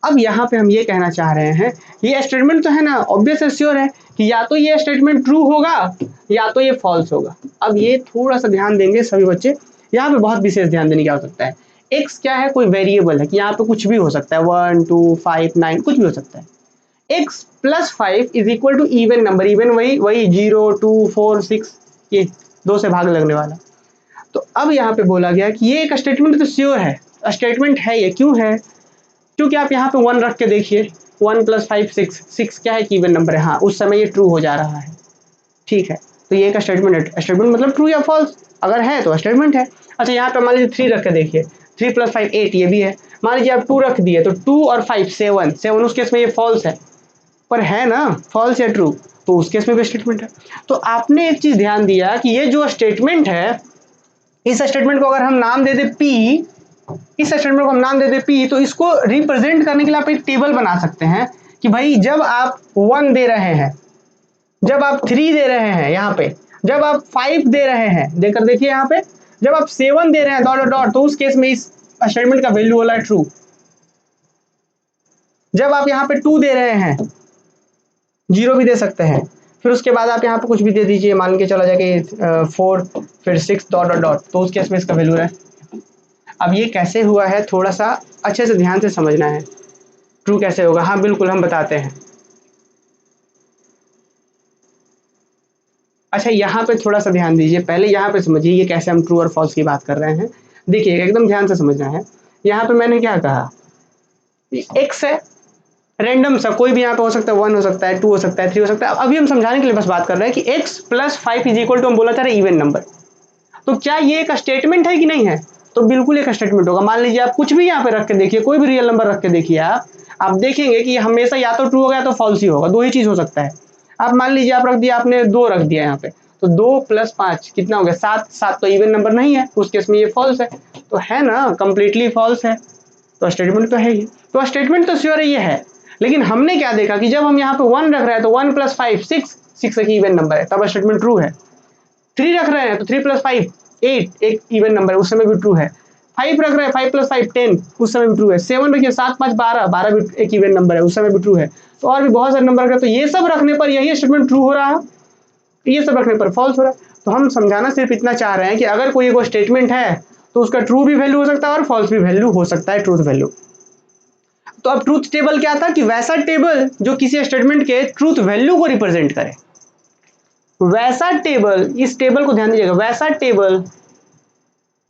अब यहाँ पे हम ये कहना चाह रहे हैं, ये स्टेटमेंट तो है ना, ऑब्वियस है, श्योर है कि या तो ये स्टेटमेंट ट्रू होगा या तो ये फॉल्स होगा। अब ये थोड़ा सा ध्यान देंगे सभी बच्चे, यहाँ पे बहुत विशेष ध्यान देने की आवश्यकता है। x क्या है, कोई वेरिएबल है कि यहाँ पे कुछ भी हो सकता है, 1 2 5 9 कुछ भी हो सकता है। x plus 5 is equal to even number, even वही वही 0 2 4 6, ये दो से भाग लगने वाला। तो अब यहाँ पे बोला गया कि ये एक स्टेटमेंट तो श्योर है, स्टेटमेंट है, ये क्यों है, क्योंकि आप यहाँ पे 1 रख के देखिए, 1 प्लस 5 6, 6 क्या है कि इवन नंबर है, हाँ उस समय ये ट्रू हो जा रहा है, ठीक है। तो ये एक स्टेटमेंट है, स्टेटमेंट मतलब ट्रू या फॉल्स, अगर है तो स्टेटमेंट है। अच्छा यहाँ पे मान लीजिए 3 रख के देखिए, 3 प्लस 5 8, ये भी है। मान लीजिए आप 2 रख दिए तो 2 और 5 7 7, उस केस में ये फॉल्स है, पर है ना फॉल्स या ट्रू, तो उस केस में भी स्टेटमेंट है। तो आपने एक चीज ध्यान दिया कि ये जो स्टेटमेंट है, इस स्टेटमेंट को अगर हम नाम दे दे पी, इस स्टेटमेंट को हम नाम दे दे पी, तो इसको रिप्रेजेंट करने के लिए आप एक टेबल बना सकते हैं कि भाई जब आप 1 दे रहे हैं, जब आप 3 दे रहे हैं, यहाँ पे जब आप 5 दे रहे हैं, देखकर देखिए यहाँ पे जब आप 7 दे रहे हैं डॉट डॉट, तो उस केस में इस स्टेटमेंट का वैल्यू वाला है ट्रू। जब आप यहाँ पे 2 दे रहे हैं, 0 भी दे सकते हैं, फिर उसके बाद आप यहाँ पे कुछ भी दे दीजिए, मान के चला जाए कि 4 फिर 6 डॉट डॉट डॉट, तो उस केस में इसका वैल्यू है। अब ये कैसे हुआ है, थोड़ा सा अच्छे से ध्यान से समझना है, ट्रू कैसे होगा, हाँ बिल्कुल हम बताते हैं। अच्छा यहाँ पे थोड़ा सा ध्यान दीजिए, पहले यहाँ पे समझिए ये कैसे हम ट्रू और फॉल्स की बात कर रहे हैं। देखिए एकदम ध्यान से समझना है, यहाँ पे मैंने क्या कहा, एक्स है रैंडम सा, कोई भी यहाँ पे हो सकता है, 1 हो सकता है, 2 हो सकता है, 3 हो सकता है। अभी हम समझाने के लिए बस बात कर रहे हैं कि x plus 5 is equal to, हम बोला था इवन नंबर, तो क्या ये एक स्टेटमेंट है कि नहीं है, तो बिल्कुल एक स्टेटमेंट होगा। मान लीजिए आप कुछ भी यहाँ पे रख के देखिए, कोई भी रियल नंबर रख के देखिए, आप देखेंगे कि हमेशा या तो ट्रू होगा या तो फॉल्स ही होगा, दो ही चीज हो सकता है। आप मान लीजिए आप रख दिया, आपने 2 रख दिया यहाँ पे, तो 2 प्लस 5 कितना हो गया 7, 7 तो इवन नंबर नहीं है, उस केस में ये फॉल्स है, तो है ना कंप्लीटली फॉल्स है, तो स्टेटमेंट तो है ही। तो स्टेटमेंट तो श्योर ये है, लेकिन हमने क्या देखा कि जब हम यहाँ पे 1 रख रहे हैं तो 1 प्लस 5 6, 6 एक इवन नंबर है, तब स्टेटमेंट ट्रू है। 3 रख रहे हैं तो 3 प्लस 5 8, एक इवन नंबर है, उस समय भी ट्रू है। 5 रख रहे हैं, 5 प्लस 5 10, उस समय भी ट्रू है। 7 रखिए, 7 5 12, 12 भी एक इवन नंबर है, उस समय भी ट्रू है। तो और भी बहुत सारे नंबर रखे, तो ये सब रखने पर यही स्टेटमेंट ट्रू हो रहा है, ये सब रखने पर फॉल्स हो रहा है। तो हम समझाना सिर्फ इतना चाह रहे हैं कि अगर कोई एक स्टेटमेंट है तो उसका ट्रू भी वैल्यू हो सकता है और फॉल्स भी वैल्यू हो सकता है, ट्रूथ वैल्यू। तो अब ट्रूथ टेबल क्या था कि वैसा टेबल जो किसी स्टेटमेंट के ट्रूथ वैल्यू को रिप्रेजेंट करे, वैसा टेबल, इस टेबल को ध्यान दीजिएगा, वैसा टेबल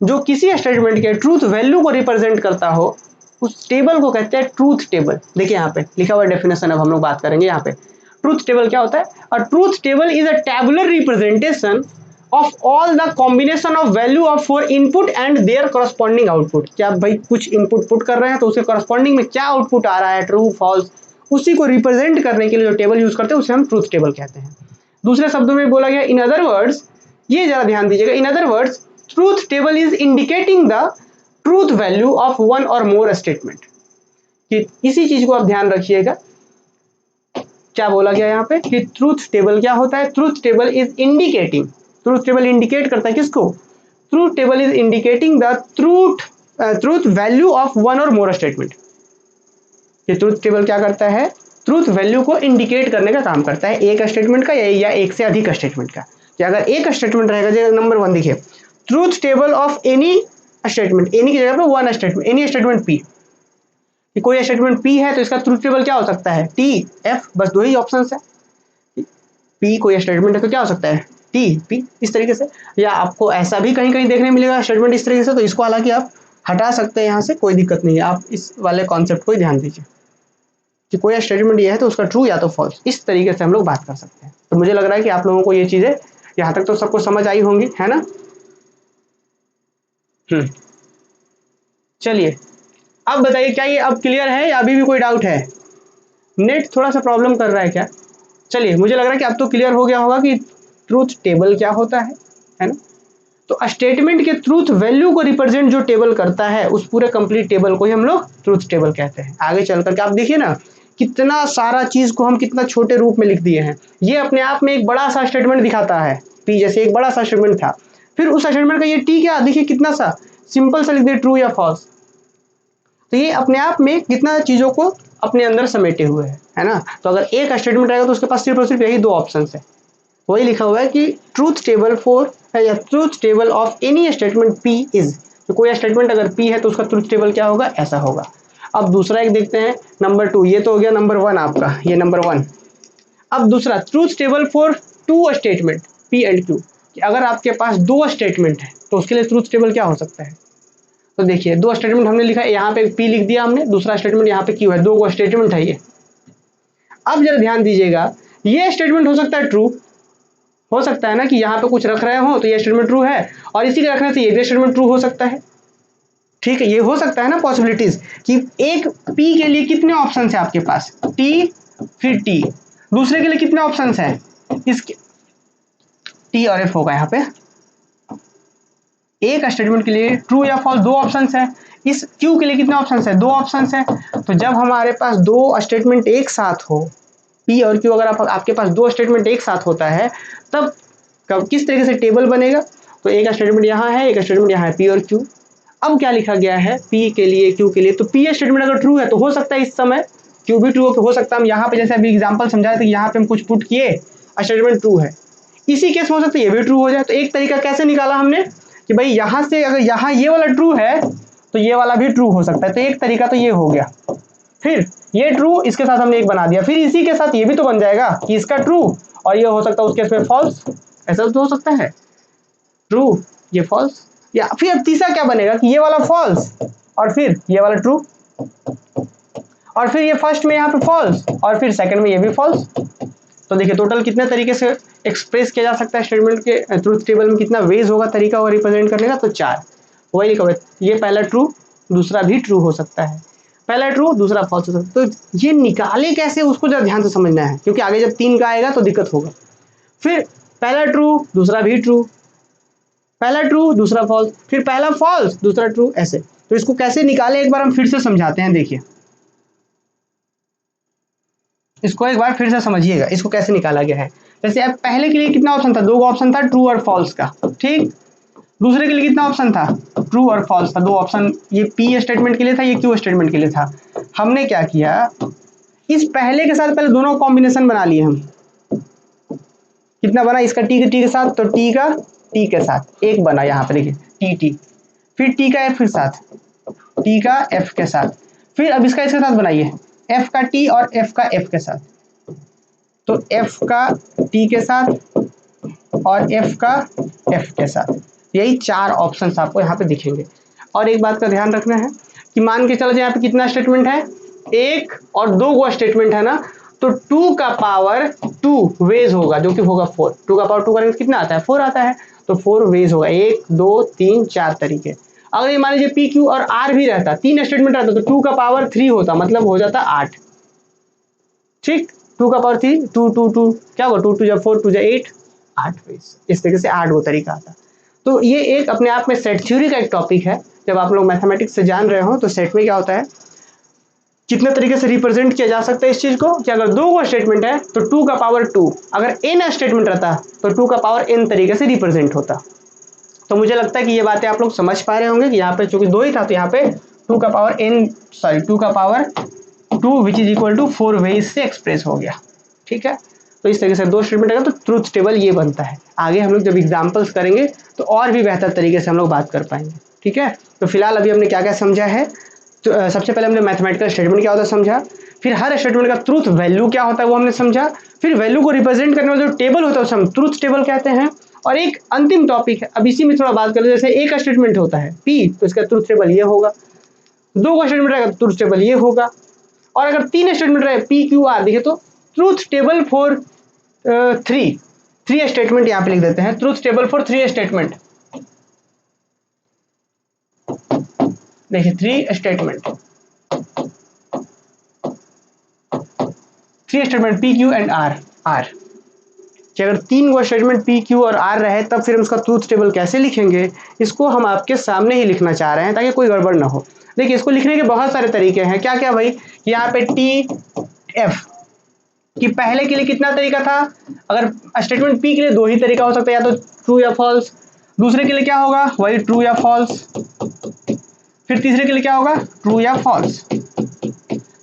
जो किसी स्टेटमेंट के ट्रूथ वैल्यू को रिप्रेजेंट करता हो, उस टेबल को कहते हैं ट्रूथ टेबल। देखिए यहाँ पे लिखा हुआ डेफिनेशन, अब हम लोग बात करेंगे यहाँ पे ट्रूथ टेबल क्या होता है। और truth table is a tabular representation of all the combination of value of for input and their corresponding output. क्या भाई कुछ इनपुट पुट कर रहे हैं तो उसके करस्पॉन्डिंग में क्या आउटपुट आ रहा है, ट्रू फॉल्स, उसी को रिप्रेजेंट करने के लिए जो टेबल यूज करते हैं उसे हम ट्रूथ टेबल कहते हैं। दूसरे शब्दों में बोला गया, इन अदर वर्ड्स, ये जरा ध्यान दीजिएगा, in other words truth table is indicating the truth value of one और मोर स्टेटमेंट। कि इसी चीज को आप ध्यान रखिएगा, क्या बोला गया यहाँ पे कि ट्रूथ टेबल क्या होता है। Truth table is indicating, truth table indicate करता है किसको, truth table is indicating the truth value of one और मोर स्टेटमेंट। ये ट्रूथ टेबल क्या करता है, ट्रूथ वैल्यू को इंडिकेट करने का काम करता है, एक स्टेटमेंट का या एक से अधिक स्टेटमेंट का। कि अगर एक स्टेटमेंट रहेगा, जैसे नंबर 1 देखिए, truth table of any statement, any की जगह पे one statement, any statement P, कि कोई स्टेटमेंट पी है तो इसका ट्रूथ टेबल क्या हो सकता है, टी एफ, बस दो ही ऑप्शन है। पी कोई स्टेटमेंट है तो क्या हो सकता है, टी पी, इस तरीके से। या आपको ऐसा भी कहीं कहीं देखने मिलेगा स्टेटमेंट इस तरीके से, तो इसको हालांकि आप हटा सकते हैं यहाँ से, कोई दिक्कत नहीं है। आप इस वाले कॉन्सेप्ट को ध्यान दीजिए कि कोई स्टेटमेंट ये है तो उसका ट्रू या तो फॉल्स, इस तरीके से हम लोग बात कर सकते हैं। तो मुझे लग रहा है कि आप लोगों को ये चीजें यहाँ तक तो सबको समझ आई होंगी, है ना। चलिए अब बताइए, क्या ये अब क्लियर है या अभी भी कोई डाउट है। नेट थोड़ा सा प्रॉब्लम कर रहा है क्या। चलिए मुझे लग रहा है कि अब तो क्लियर हो गया होगा कि ट्रूथ टेबल क्या होता है ना। तो स्टेटमेंट के ट्रूथ वैल्यू को रिप्रेजेंट जो टेबल करता है, उस पूरे कंप्लीट टेबल को ही हम लोग ट्रूथ टेबल कहते हैं। आगे चल करके आप देखिए ना, कितना सारा चीज को हम कितना छोटे रूप में लिख दिए हैं। ये अपने आप में एक बड़ा सा स्टेटमेंट दिखाता है, पी जैसे एक बड़ा सा स्टेटमेंट था, फिर उस स्टेटमेंट का ये टी क्या देखिए कितना सा सिंपल सा लिख दिया, ट्रू या फॉल्स। तो ये अपने आप में कितना चीजों को अपने अंदर समेटे हुए है ना। तो अगर एक स्टेटमेंट रहेगा तो उसके पास सिर्फ और सिर्फ यही दो ऑप्शन है। वही लिखा हुआ है कि ट्रूथ टेबल फॉर या truth table of any statement P is, तो कोई स्टेटमेंट अगर पी है तो उसका ट्रूथ टेबल क्या होगा, ऐसा होगा। अब दूसरा एक देखते हैं, नंबर 2, ये तो हो गया नंबर 1 आपका, ये नंबर 1। अब दूसरा truth table for two statement P and Q, कि अगर आपके पास दो स्टेटमेंट है तो उसके लिए ट्रूथ टेबल क्या हो सकता है। तो देखिए दो स्टेटमेंट हमने लिखा है, यहाँ पे पी लिख दिया हमने, दूसरा स्टेटमेंट यहाँ पे क्यू है, दो स्टेटमेंट है ये। अब जरा ध्यान दीजिएगा, ये स्टेटमेंट हो सकता है ट्रू, हो सकता है ना कि यहाँ पे कुछ रख रहे हो तो ये स्टेटमेंट ट्रू है, और इसी के रखने से ये भी स्टेटमेंट ट्रू हो सकता है। ठीक है, ये हो सकता है ना पॉसिबिलिटीज, कि एक पी के लिए कितने ऑप्शन है आपके पास, टी फिर टी, दूसरे के लिए कितने ऑप्शन है, इसके टी और एफ होगा। यहाँ पे एक स्टेटमेंट के लिए ट्रू या फॉल्स दो ऑप्शन है, इस क्यू के लिए कितने ऑप्शन है, दो ऑप्शन है। तो जब हमारे पास दो स्टेटमेंट एक साथ हो, पी और क्यू, अगर आपके पास दो स्टेटमेंट एक साथ होता है, तब कब किस तरीके से टेबल बनेगा। तो एक स्टेटमेंट यहाँ है, एक स्टेटमेंट यहाँ है, पी और क्यू। अब क्या लिखा गया है, पी के लिए क्यू के लिए, तो पी स्टेटमेंट अगर ट्रू है तो हो सकता है इस समय क्यू भी ट्रू हो सकता है। हम यहाँ पे जैसे अभी एग्जांपल समझाए थे, यहाँ पे हम कुछ पुट किए, स्टेटमेंट ट्रू है, इसी केस में हो सकता है ये भी ट्रू हो जाए। तो एक तरीका कैसे निकाला हमने कि भाई यहाँ से अगर यहाँ ये वाला ट्रू है तो ये वाला भी ट्रू हो सकता है, तो एक तरीका तो ये हो गया। फिर ये ट्रू, इसके साथ हमने एक बना दिया, फिर इसी के साथ ये भी तो बन जाएगा कि इसका ट्रू, और ये हो सकता है उसके इसमें फॉल्स, ऐसा तो हो सकता है, ट्रू ये फॉल्स। या फिर अब तीसरा क्या बनेगा कि ये वाला फॉल्स और फिर ये वाला ट्रू, और फिर ये फर्स्ट में यहाँ पे फॉल्स और फिर सेकंड में ये भी फॉल्स। तो देखिए टोटल कितने तरीके से एक्सप्रेस किया जा सकता है स्टेटमेंट के ट्रूथ टेबल में, कितना वेज होगा तरीका होगा रिप्रेजेंट करने का, तो 4 वही लिखा हुआ है। ये पहला ट्रू, दूसरा भी ट्रू हो सकता है, पहला ट्रू दूसरा फॉल्स हो सकता है। तो ये निकाले कैसे उसको जरा ध्यान से समझना है, क्योंकि आगे जब 3 का आएगा तो दिक्कत होगा। फिर पहला ट्रू दूसरा भी ट्रू, पहला ट्रू दूसरा फॉल्स, फिर पहला फॉल्स दूसरा ट्रू, ऐसे। तो इसको कैसे निकाले एक बार हम फिर से समझाते हैं, देखिए इसको एक बार फिर से समझिएगा, इसको कैसे निकाला गया है। जैसे अब पहले के लिए कितना ऑप्शन था, दो ऑप्शन था, ट्रू और फॉल्स का, ठीक। दूसरे के लिए कितना ऑप्शन था, ट्रू और फॉल्स था, दो ऑप्शन, ये पी स्टेटमेंट के लिए था, ये क्यू स्टेटमेंट के लिए था। हमने क्या किया, इस पहले के साथ पहले दोनों कॉम्बिनेशन बना लिए हम। कितना बना, इसका टी के साथ, तो टी का टी के साथ एक बना, यहाँ पे देखिए टी टी, फिर टी का एफ के साथ, टी का एफ के साथ, फिर अब इसका इसके साथ बनाइए, एफ का टी और एफ का एफ के साथ। तो एफ का टी के साथ और एफ का एफ के साथ, यही 4 ऑप्शन आपको यहाँ पे दिखेंगे। और एक बात का ध्यान रखना है कि मान के चलो यहाँ पे कितना स्टेटमेंट है, एक और दो गो स्टेटमेंट है ना, तो 2 का पावर 2 वेज होगा, जो कि होगा 4। 2 का पावर 2 करेंगे कितना आता है, 4 आता है, तो 4 वेज होगा, 1 2 3 4 तरीके। अगर ये मान लीजिए पी क्यू और आर भी रहता, 3 स्टेटमेंट रहता, तो 2 का पावर 3 होता, मतलब हो जाता 8, ठीक। 2 का पावर 3, 2 2 2 क्या होगा, 2 2 जा 4 2 जा 8, 8 वेज, इस तरीके से 8 वो तरीका आता। तो ये एक अपने आप में सेट थ्योरी का एक टॉपिक है। जब आप लोग मैथमेटिक्स से जान रहे हो तो सेट में क्या होता है, कितने तरीके से रिप्रेजेंट किया जा सकता है इस चीज को, कि अगर 2 को स्टेटमेंट है तो 2 का पावर 2, अगर n स्टेटमेंट रहता तो 2 का पावर n तरीके से रिप्रेजेंट होता। तो मुझे लगता है कि ये बातें आप लोग समझ पा रहे होंगे कि यहाँ पे चूंकि 2 ही था तो यहाँ पे 2 का पावर n, सॉरी 2 का power 2 which is equal to 4 ways से एक्सप्रेस हो गया। ठीक है, तो इस तरीके से 2 स्टेटमेंट है तो ट्रूथ टेबल ये बनता है। आगे हम लोग जब एग्जाम्पल्स करेंगे तो और भी बेहतर तरीके से हम लोग बात कर पाएंगे। ठीक है, तो फिलहाल अभी हमने क्या क्या समझा है, तो सबसे पहले हमने मैथमेटिकल स्टेटमेंट क्या होता है समझा, फिर हर स्टेटमेंट का ट्रूथ वैल्यू क्या होता है वो हमने समझा, फिर वैल्यू को रिप्रेजेंट करने वाला जो टेबल होता है उसे हम ट्रूथ टेबल कहते हैं। और एक अंतिम टॉपिक है, अब इसी में थोड़ा बात कर ले, जैसे एक स्टेटमेंट होता है पी तो इसका ट्रूथ टेबल ये होगा, 2 का स्टेटमेंट रहेगा तो ट्रूथ टेबल ये होगा, और अगर 3 स्टेटमेंट रहे पी क्यू आर देखिए तो ट्रूथ टेबल फॉर 3 स्टेटमेंट यहाँ पे लिख देते हैं, ट्रूथ टेबल फॉर 3 स्टेटमेंट। देखिए 3 statement, 3 statement P Q and R कि अगर 3 को स्टेटमेंट पी क्यू और आर रहे तब फिर हम उसका ट्रूथ टेबल कैसे लिखेंगे, इसको हम आपके सामने ही लिखना चाह रहे हैं ताकि कोई गड़बड़ ना हो। देखिए इसको लिखने के बहुत सारे तरीके हैं, क्या क्या भाई, यहाँ पे टी एफ कि पहले के लिए कितना तरीका था, अगर स्टेटमेंट पी के लिए 2 ही तरीका हो सकता है, या तो ट्रू या फॉल्स, दूसरे के लिए क्या होगा वही ट्रू या फॉल्स, फिर तीसरे के लिए क्या होगा ट्रू या फॉल्स।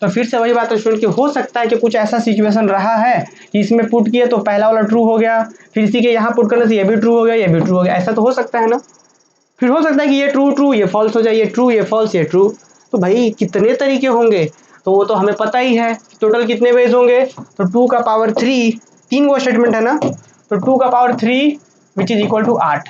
तो फिर से वही बात है स्टूडेंट कि हो सकता है कि कुछ ऐसा सिचुएशन रहा है कि इसमें पुट किए तो पहला वाला ट्रू हो गया, फिर इसी के यहाँ पुट करने से ये भी ट्रू हो गया, ये भी ट्रू हो गया, ऐसा तो हो सकता है ना। फिर हो सकता है कि ये ट्रू ट्रू ये फॉल्स हो जाए, ये ट्रू ये फॉल्स ये ट्रू। तो भाई कितने तरीके होंगे तो वो तो हमें पता ही है, टोटल कितने वेज होंगे, तो 2 का पावर 3, 3 वो स्टेटमेंट है ना, तो 2 का power 3 which is equal to 8,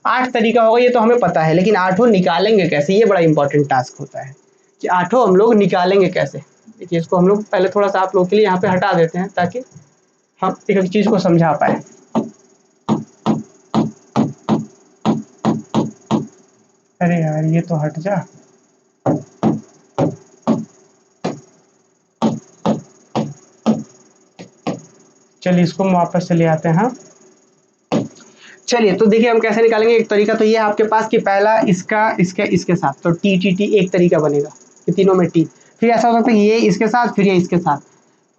8 तरीका होगा, ये तो हमें पता है, लेकिन 8 निकालेंगे कैसे, ये बड़ा इंपॉर्टेंट टास्क होता है कि 8 हम लोग निकालेंगे कैसे। देखिए इसको हम लोग पहले थोड़ा सा आप लोग के लिए यहाँ पे हटा देते हैं ताकि हम एक चीज को समझा पाए। अरे यार ये तो हट जा, चलिए इसको हम वापस से ले आते हैं। चलिए तो देखिए हम कैसे निकालेंगे, एक तरीका तो ये है आपके पास कि पहला इसका इसके साथ, तो टी टी टी एक तरीका बनेगा कि तीनों में टी, फिर ऐसा हो सकता है ये इसके साथ फिर ये इसके साथ,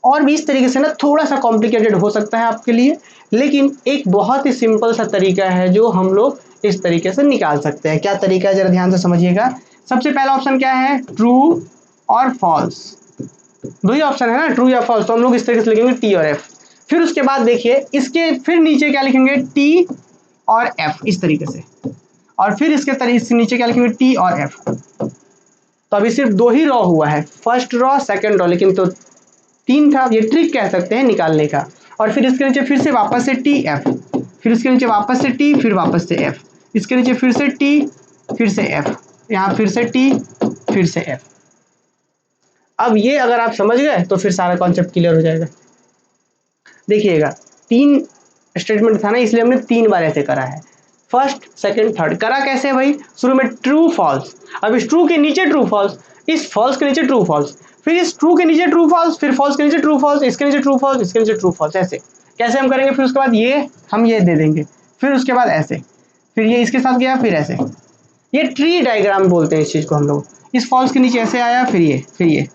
और भी इस तरीके से ना थोड़ा सा कॉम्प्लिकेटेड हो सकता है आपके लिए, लेकिन एक बहुत ही सिंपल सा तरीका है जो हम लोग इस तरीके से निकाल सकते हैं। क्या तरीका है जरा ध्यान से समझिएगा। सबसे पहला ऑप्शन क्या है ट्रू और फॉल्स, 2 ही ऑप्शन है ना ट्रू या फॉल्स, तो हम लोग इस तरीके से लिखेंगे टी और एफ। फिर उसके बाद देखिए इसके फिर नीचे क्या लिखेंगे टी और एफ इस तरीके से, और फिर इसके नीचे क्या लिखेंगे टी और एफ। तो अभी सिर्फ 2 ही रॉ हुआ है, फर्स्ट रॉ सेकंड रॉ, लेकिन तो 3 था, ये ट्रिक कह सकते हैं निकालने का। और फिर इसके नीचे फिर से वापस से टी एफ, फिर इसके नीचे वापस से टी फिर वापस से एफ, इसके नीचे फिर से टी फिर से एफ, यहाँ फिर से टी फिर से एफ। अब ये अगर आप समझ गए तो फिर सारा कॉन्सेप्ट क्लियर हो जाएगा। देखिएगा 3 स्टेटमेंट था ना, इसलिए हमने 3 बार ऐसे करा है, फर्स्ट सेकंड थर्ड। करा कैसे भाई, शुरू में ट्रू फॉल्स, अब इस ट्रू के नीचे ट्रू फॉल्स, इस फॉल्स के नीचे ट्रू फॉल्स, फिर इस ट्रू के नीचे ट्रू फॉल्स, फिर फॉल्स के नीचे ट्रू फॉल्स, इसके नीचे ट्रू फॉल्स, इसके नीचे ट्रू फॉल्स, ऐसे कैसे हम करेंगे। फिर उसके बाद ये हम ये दे देंगे, फिर उसके बाद ऐसे, फिर ये इसके साथ गया, फिर ऐसे, ये ट्री डायग्राम बोलते हैं इस चीज को हम लोग। इस फॉल्स के नीचे ऐसे आया, फिर ये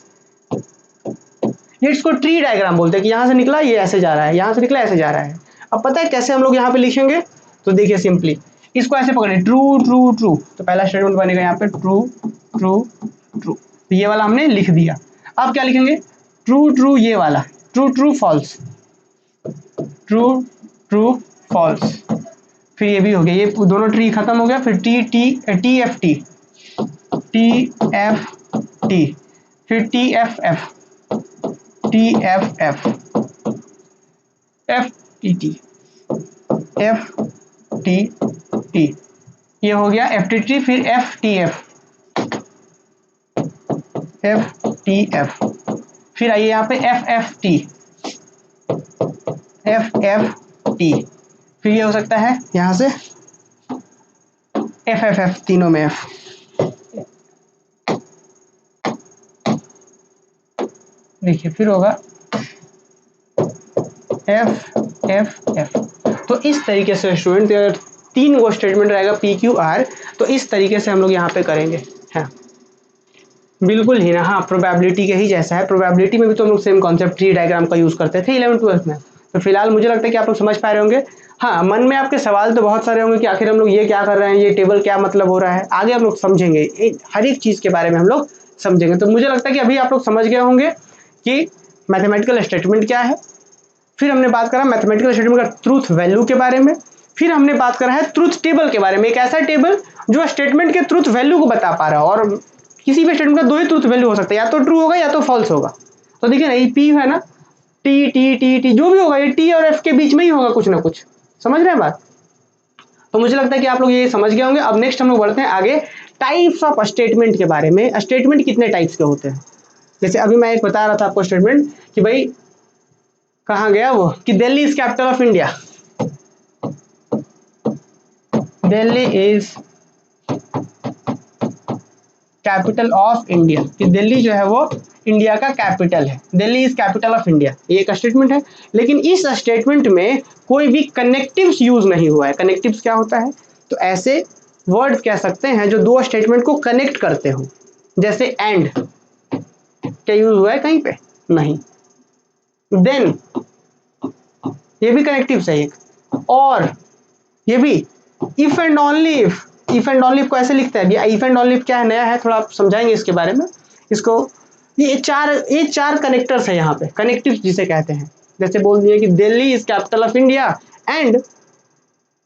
इसको ट्री डायग्राम बोलते हैं कि यहाँ से निकला ये ऐसे जा रहा है, यहाँ से निकला ऐसे जा रहा है। अब पता है कैसे हम लोग यहाँ पे लिखेंगे, तो देखिए सिंपली इसको ऐसे पकड़े ट्रू ट्रू ट्रू, तो पहला स्टेटमेंट बनेगा यहाँ पे ट्रू ट्रू ट्रू, तो ये वाला हमने लिख दिया। अब क्या लिखेंगे ट्रू ट्रू ये वाला, true true false, true true false, फिर ये भी हो गया, ये दोनों ट्री खत्म हो गया, फिर T T T F T, T F T, फिर T F F, T F F, F T T, F T T, ये हो गया एफ टी टी, फिर F T F, F T F, फिर आइए यहाँ पे F F T, F F T, फिर ये हो सकता है यहाँ से एफ एफ एफ, तीनों में एफ, देखिए फिर होगा एफ एफ एफ, तो इस तरीके से स्टूडेंट 3 गो स्टेटमेंट रहेगा पी क्यू आर, तो इस तरीके से हम लोग यहाँ पे करेंगे। हाँ बिल्कुल ही ना, हाँ प्रोबेबिलिटी के ही जैसा है। प्रोबेबिलिटी में भी तो हम लोग सेम कॉन्सेप्ट ट्री डायग्राम का यूज़ करते थे 11th-12th में। तो फिलहाल मुझे लगता है कि आप लोग समझ पा रहे होंगे। हाँ मन में आपके सवाल तो बहुत सारे होंगे कि आखिर हम लोग ये क्या कर रहे हैं, ये टेबल क्या मतलब हो रहा है। आगे हम लोग समझेंगे, हर एक चीज़ के बारे में हम लोग समझेंगे। तो मुझे लगता है कि अभी आप लोग समझ गए होंगे कि मैथमेटिकल स्टेटमेंट क्या है। फिर हमने बात करा मैथमेटिकल स्टेटमेंट का ट्रूथ वैल्यू के बारे में। फिर हमने बात करा है ट्रूथ टेबल के बारे में, एक ऐसा टेबल जो स्टेटमेंट के ट्रूथ वैल्यू को बता पा रहा है। और किसी भी स्टेटमेंट का 2 ही ट्रूथ वैल्यू हो सकता है, या तो ट्रू होगा या तो फॉल्स होगा। तो देखिए ना ये पी है ना, टी टी टी टी जो भी होगा ये टी और एफ के बीच में ही होगा कुछ ना कुछ। समझ रहे हैं बात? तो मुझे लगता है कि आप लोग ये समझ गए होंगे। अब नेक्स्ट हम लोग बढ़ते हैं आगे टाइप्स ऑफ स्टेटमेंट के बारे में। स्टेटमेंट कितने टाइप्स के होते हैं, जैसे अभी मैं एक बता रहा था आपको स्टेटमेंट कि भाई कहाँ गया वो, कि Delhi is capital of India. Delhi is capital of India, कि दिल्ली जो है वो इंडिया का कैपिटल है। Delhi is capital of India, ये एक स्टेटमेंट है। लेकिन इस स्टेटमेंट में कोई भी कनेक्टिव्स यूज नहीं हुआ है। कनेक्टिव्स क्या होता है, तो ऐसे वर्ड्स कह सकते हैं जो दो स्टेटमेंट को कनेक्ट करते हो। जैसे एंड क्या यूज हुआ है कहीं पे, नहीं। देन ये भी कनेक्टिव्स है एक। और ये भी if and only if. If and only if को ऐसे लिखते हैं, इफ एंड ओनली इफ क्या है, नया है थोड़ा, आप समझाएंगे इसके बारे में इसको। ये चार कनेक्टर्स है यहाँ पे, कनेक्टिव्स जिसे कहते हैं। जैसे बोल दिए कि Delhi is capital of India and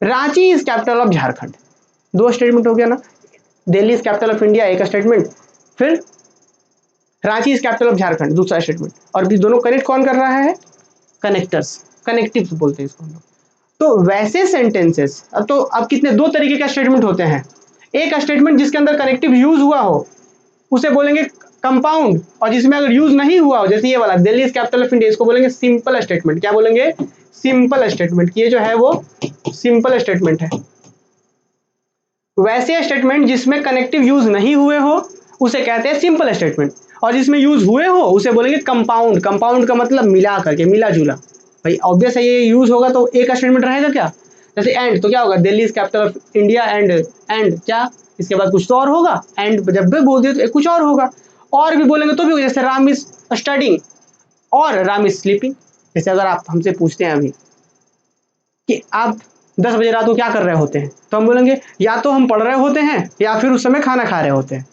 Ranchi is capital of Jharkhand. दो स्टेटमेंट हो गया ना, Delhi is capital of India एक स्टेटमेंट, फिर Ranchi is capital of Jharkhand दूसरा स्टेटमेंट। और भी दोनों कनेक्ट कौन कर रहा है, कनेक्टर्स, कनेक्टिव्स बोलते हैं इसको हम लोग। तो वैसे सेंटेंसेस, अब कितने, दो तरीके का स्टेटमेंट होते हैं। एक स्टेटमेंट जिसके अंदर कनेक्टिव यूज हुआ हो उसे बोलेंगे कंपाउंड, और जिसमें अगर यूज नहीं हुआ हो, जैसे ये वाला Delhi is capital of India, इसको बोलेंगे सिंपल स्टेटमेंट। क्या बोलेंगे, सिंपल स्टेटमेंट। ये जो है वो सिंपल स्टेटमेंट है। वैसे स्टेटमेंट जिसमें कनेक्टिव यूज नहीं हुए हो उसे कहते हैं सिंपल स्टेटमेंट, और जिसमें यूज हुए हो उसे बोलेंगे कंपाउंड। कंपाउंड का मतलब मिला करके, मिला जुला। भाई ऑब्वियस है ये यूज होगा तो एक स्टेटमेंट रहेगा क्या, जैसे एंड तो क्या होगा, Delhi is capital of India and क्या, इसके बाद कुछ तो और होगा। एंड जब भी बोल दिए तो कुछ और होगा। और भी बोलेंगे तो भी होगा, जैसे राम इज स्टडिंग और राम इज स्लीपिंग। जैसे अगर आप हमसे पूछते हैं अभी कि आप 10 बजे रात को क्या कर रहे होते हैं, तो हम बोलेंगे या तो हम पढ़ रहे होते हैं या फिर उस समय खाना खा रहे होते हैं।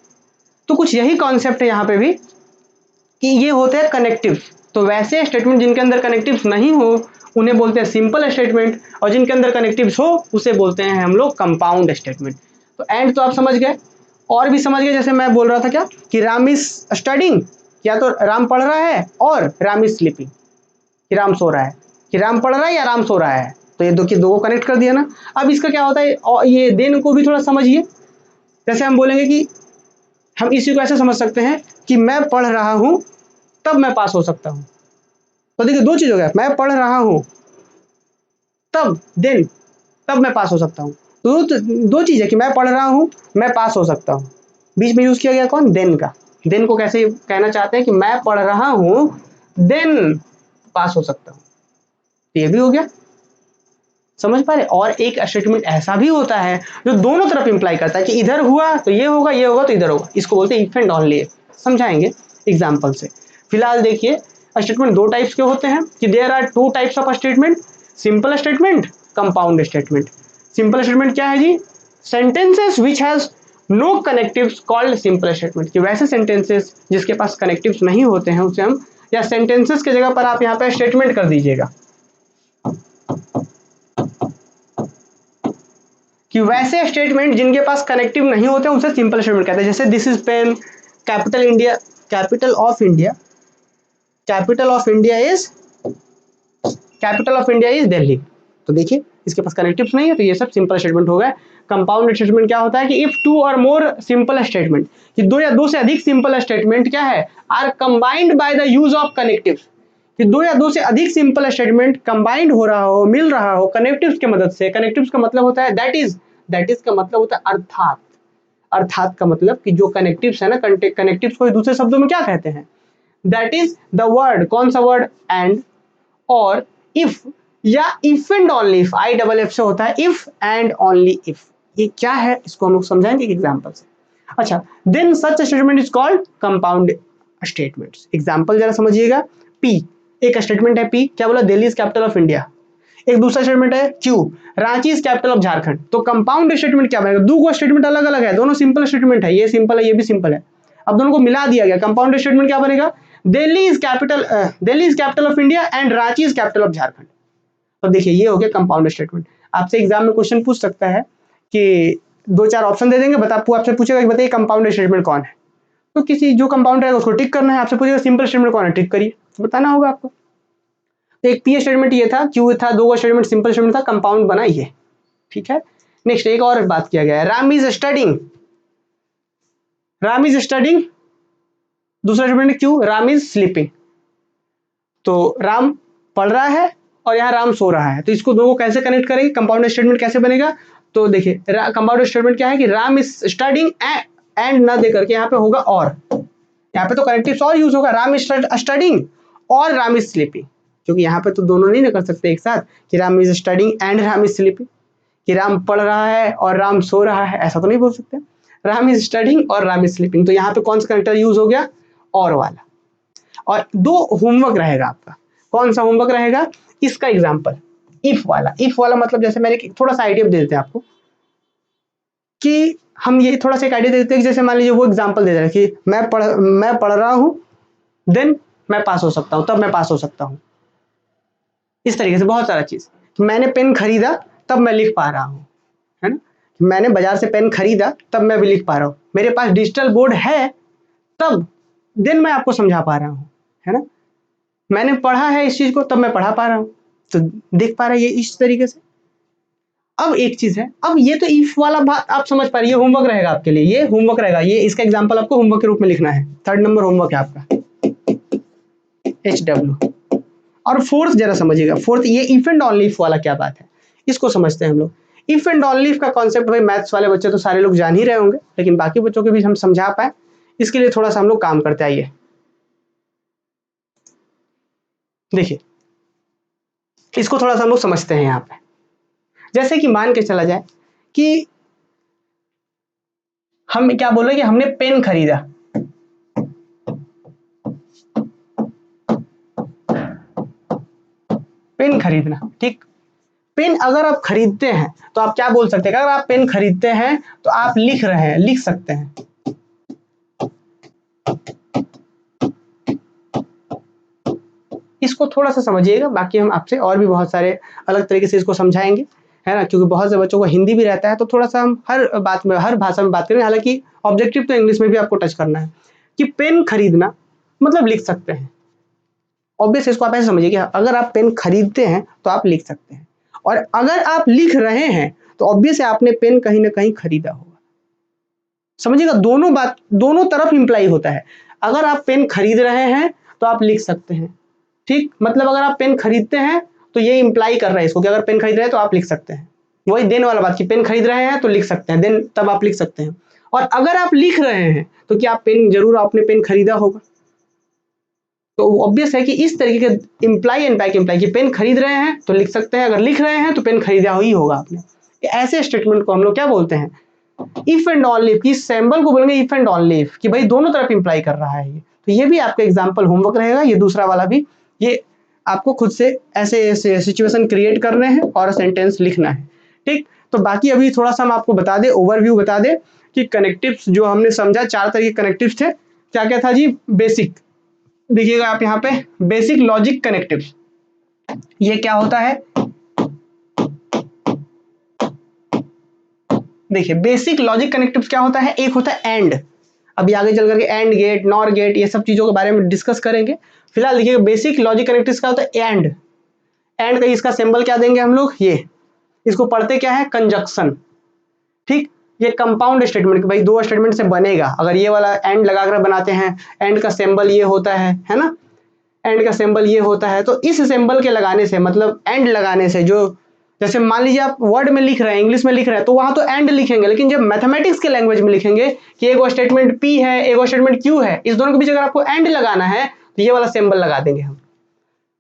तो कुछ यही कॉन्सेप्ट है यहाँ पे भी कि ये होते हैं कनेक्टिव्स। तो वैसे स्टेटमेंट जिनके अंदर कनेक्टिव्स नहीं हो उन्हें बोलते हैं सिंपल स्टेटमेंट, और जिनके अंदर कनेक्टिव्स हो उसे बोलते हैं हम लोग कंपाउंड स्टेटमेंट। तो एंड तो आप समझ गए, और भी समझ गए। जैसे मैं बोल रहा था क्या कि राम इज स्टडिंग, या तो राम पढ़ रहा है, और राम इज स्लीपिंग कि राम सो रहा है, कि राम पढ़ रहा है या राम सो रहा है। तो ये दो को कनेक्ट कर दिया ना। अब इसका क्या होता है, और ये देन को भी थोड़ा समझिए। जैसे हम बोलेंगे कि हम इसी को ऐसे समझ सकते हैं कि मैं पढ़ रहा हूं तब मैं पास हो सकता हूं। तो देखिए दो चीज हो गया, मैं पढ़ रहा हूं तब, देन तब मैं पास हो सकता हूं। तो दो चीज है कि मैं पढ़ रहा हूं, मैं पास हो सकता हूं। बीच में यूज किया गया कौन, देन का। देन को कैसे कहना चाहते हैं कि मैं पढ़ रहा हूं देन पास हो सकता हूं। तो ये भी हो गया, समझ पा रहे। और एक स्टेटमेंट ऐसा भी होता है जो दोनों तरफ इंप्लाई करता है कि इधर हुआ तो ये होगा, ये होगा तो इधर होगा। इसको बोलते हैं इफ एंड ओनली। समझाएंगे एग्जांपल से। फिलहाल देखिए स्टेटमेंट दो टाइप्स के होते हैं, कि there are two types of statement, simple statement, compound statement. Simple statement क्या है जी, sentences which has no connectives called simple statement. कि वैसे सेंटेंसेस जिसके पास कनेक्टिव्स नहीं होते हैं उसे हम, या सेंटेंसेस के जगह पर आप यहाँ पे स्टेटमेंट कर दीजिएगा, कि वैसे स्टेटमेंट जिनके पास कनेक्टिव नहीं होते उसे सिंपल स्टेटमेंट कहते हैं। जैसे this is pen, capital India, capital of India, capital of India is, capital of India is Delhi. तो देखिए इसके पास कनेक्टिव्स नहीं है, तो ये सब सिंपल स्टेटमेंट हो गया। कंपाउंड स्टेटमेंट क्या होता है कि इफ टू और मोर सिंपल स्टेटमेंट, कि दो या दो से अधिक सिंपल स्टेटमेंट क्या है, or combined by the use of connectives. कि दो या दो से अधिक सिंपल स्टेटमेंट कंबाइंड हो रहा हो, मिल रहा हो कनेक्टिव्स की मदद से। कनेक्टिव्स का मतलब होता है दैट इज, दैट इज का मतलब होता है अर्थात। अर्थात का मतलब कि जो कनेक्टिव्स है ना, कनेक्टिव्स को दूसरे शब्दों में क्या कहते हैं, दैट इज द वर्ड, कौन सा वर्ड, एंड, और इफ, या if and only if, I double F से होता है इफ एंड ओनली इफ। ये क्या है इसको हम लोग समझाएंगे एक एग्जांपल से। अच्छा, then such statement is called compound statements. Example जरा समझिएगा। पी, एक स्टेटमेंट है पी, क्या बोला, Delhi is capital of India. एक दूसरा स्टेटमेंट है Q, Ranchi is capital of Jharkhand. तो कंपाउंड स्टेटमेंट क्या बनेगा, दो स्टेटमेंट अलग अलग है, दोनों सिंपल स्टेटमेंट है, ये सिंपल है ये भी सिंपल है, अब दोनों को मिला दिया गया, कंपाउंड स्टेटमेंट क्या बनेगा, Delhi is capital of India and Ranchi is capital of Jharkhand. तो देखिए ये हो गया कंपाउंड स्टेटमेंट। आपसे एग्जाम में क्वेश्चन पूछ सकता है कि दो चार ऑप्शन दे देंगे, आपसे पूछेगा कि बताइए कंपाउंड स्टेटमेंट कौन है, तो किसी जो कंपाउंड है उसको टिक करना है। आपसे पूछेगा सिंपल स्टेटमेंट कौन है, टिक करिए, तो बताना होगा आपको। तो एक पी स्टेटमेंट ये था, क्यू था, दो स्टेटमेंट सिंपल स्टेटमेंट था, कंपाउंड बना ये, ठीक है। नेक्स्ट एक और बात किया गया है, Ram is studying, Ram is studying, दूसरा statement Q, Ram is sleeping. तो राम पढ़ रहा है और यहाँ राम सो रहा है, तो इसको दोनों को कैसे कनेक्ट करेंगे, कंपाउंड स्टेटमेंट कैसे बनेगा। तो देखिए कंपाउंड स्टेटमेंट क्या है कि राम इज स्टडिंग एंड ना दे करके यहाँ पे होगा और, यहाँ पे तो कनेक्टिव्स और यूज होगा, राम इज स्टडिंग और राम इज स्लीपिंग, क्योंकि यहाँ पे तो दोनों नहीं ना कर सकते एक साथ कि Ram is studying and Ram is sleeping, कि राम पढ़ रहा है और राम सो रहा है, ऐसा तो नहीं बोल सकते। राम इज स्टडिंग और राम इज स्लीपिंग, तो यहाँ पे कौन सा कनेक्टर यूज हो गया, और वाला। और दो होमवर्क रहेगा आपका, कौन सा होमवर्क रहेगा, इसका एग्जाम्पल इफ वाला। इफ वाला मतलब जैसे मैंने थोड़ा सा आइडिया दे देते हैं आपको कि हम ये थोड़ा सा एक आइडिया देते हैं कि जैसे मान लीजिए वो एग्जाम्पल दे रहे हैं कि मैं पढ़ रहा हूं देन मैं पास हो सकता हूं, तब मैं पास हो सकता हूं। इस तरीके से बहुत सारा चीज, मैंने पेन खरीदा तब मैं लिख पा रहा हूं, है ना, मैंने बाजार से पेन खरीदा तब मैं भी लिख पा रहा हूं, मेरे पास डिजिटल बोर्ड है तब देन मैं आपको समझा पा रहा हूं, है ना, मैंने पढ़ा है इस चीज को तब मैं पढ़ा पा रहा हूं, तो देख पा रहा है ये इस तरीके से। अब एक चीज है, अब ये तो इफ वाला बात आप समझ पा रहे, ये होमवर्क रहेगा आपके लिए, ये होमवर्क रहेगा, ये इसका एग्जांपल आपको होमवर्क के रूप में लिखना है, 3rd नंबर होमवर्क है आपका, HW। और फोर्थ जरा समझिएगा, फोर्थ ये इफ एंड ऑनली इफ वाला क्या बात है, इसको समझते हैं हम लोग। इफ एंड ऑनली इफ का कॉन्सेप्ट भाई मैथ्स वाले बच्चे तो सारे लोग जान ही रहे होंगे, लेकिन बाकी बच्चों को भी हम समझा पाए इसके लिए थोड़ा सा हम लोग काम करते आइए। देखिए इसको थोड़ा सा हम लोग समझते हैं यहाँ पे, जैसे कि मान के चला जाए कि हम क्या बोल रहे हैं कि हमने पेन खरीदा, पेन खरीदना, ठीक, पेन अगर आप खरीदते हैं तो आप क्या बोल सकते हैं, अगर आप पेन खरीदते हैं तो आप लिख रहे हैं, लिख सकते हैं, इसको थोड़ा सा समझिएगा, बाकी हम आपसे और भी बहुत सारे अलग तरीके से इसको समझाएंगे, है ना, क्योंकि बहुत से बच्चों को हिंदी भी रहता है, तो थोड़ा सा हम हर बात में हर भाषा में बात करें, हालांकि ऑब्जेक्टिव तो इंग्लिश में भी आपको टच करना है कि पेन खरीदना मतलब लिख सकते हैं। ऑब्वियस इसको आप ऐसे समझिए कि अगर आप पेन खरीदते हैं तो आप लिख सकते हैं, और अगर आप लिख रहे हैं तो ऑब्वियस है आपने पेन कहीं ना कहीं खरीदा होगा। समझिएगा दोनों बात दोनों तरफ इंप्लाई होता है, अगर आप पेन खरीद रहे हैं तो आप लिख सकते हैं, ठीक, मतलब अगर आप पेन खरीदते हैं तो ये इंप्लाई कर रहा है इसको कि अगर पेन खरीद रहे हैं तो आप लिख सकते हैं, वही देन वाला बात कि पेन खरीद रहे हैं तो लिख सकते हैं, देन तब आप लिख सकते हैं। और अगर आप लिख रहे हैं तो क्या आप पेन जरूर आपने पेन खरीदा होगा, तो ऑब्वियस है कि इस तरीके के इंप्लाई एंड बैक इंप्लाई कि पेन खरीद रहे हैं तो लिख सकते हैं, अगर लिख रहे हैं तो पेन खरीदा ही होगा आपने। ऐसे स्टेटमेंट को हम लोग क्या बोलते हैं, इफ एंड ऑनली इफ, इस सिंबल को बोलेंगे इफ एंड ऑनली इफ, कि भाई दोनों तरफ इंप्लाई कर रहा है ये। तो ये भी आपका एग्जांपल होमवर्क रहेगा, ये दूसरा वाला भी, ये आपको खुद से ऐसे ऐसे सिचुएशन क्रिएट करने हैं और सेंटेंस लिखना है, ठीक। तो बाकी अभी थोड़ा सा हम आपको बता दें, ओवरव्यू बता दें कि कनेक्टिव्स जो हमने समझा, 4 तरह के कनेक्टिव्स थे, क्या क्या था जी, बेसिक, देखिएगा आप यहाँ पे बेसिक लॉजिक कनेक्टिव्स, ये क्या होता है, देखिए बेसिक लॉजिक कनेक्टिव्स क्या होता है, एक होता है एंड, अभी आगे चल करके एंड गेट, नॉर गेट, ये सब चीजों के बारे में डिस्कस करेंगे। फिलहाल देखिए बेसिक लॉजिक कनेक्टिव्स का होता है एंड, एंड का इसका सिंबल क्या देंगे हम लोग, ये इसको पढ़ते क्या है, कंजक्शन, ठीक। ये कंपाउंड स्टेटमेंट, भाई दो स्टेटमेंट से बनेगा, अगर ये वाला एंड लगाकर बनाते हैं, एंड का सिंबल ये होता है ना, एंड का सिंबल ये होता है, तो इस सिंबल के लगाने से मतलब एंड लगाने से, जो जैसे मान लीजिए आप वर्ड में लिख रहे हैं, इंग्लिश में लिख रहे हैं, तो वहां तो एंड लिखेंगे, लेकिन जब मैथमेटिक्स के लैंग्वेज में लिखेंगे कि एक स्टेटमेंट पी है एक स्टेटमेंट क्यू है, इस दोनों के बीच अगर आपको एंड लगाना है तो ये वाला सिंबल लगा देंगे हम।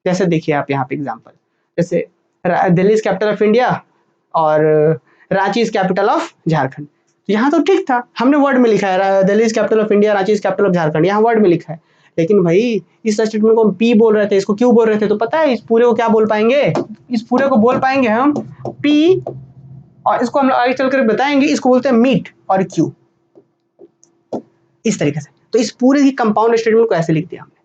जैसे देखिए आप यहाँ पे एग्जांपल, जैसे Delhi is capital of India और Ranchi is capital of Jharkhand. तो यहाँ तो ठीक था, हमने वर्ड में लिखा है Delhi is capital of India, Ranchi is capital of Jharkhand, यहाँ वर्ड में लिखा है। लेकिन भाई इस स्टेटमेंट को हम पी बोल रहे थे, इसको क्यों बोल रहे थे तो पता है इस पूरे को क्या बोल पाएंगे, इस पूरे को बोल पाएंगे हम पी, और इसको हम आगे चलकर बताएंगे, इसको बोलते हैं मीट और क्यू, इस तरीके से। तो इस पूरे की कंपाउंड स्टेटमेंट को ऐसे लिख दिया हमने।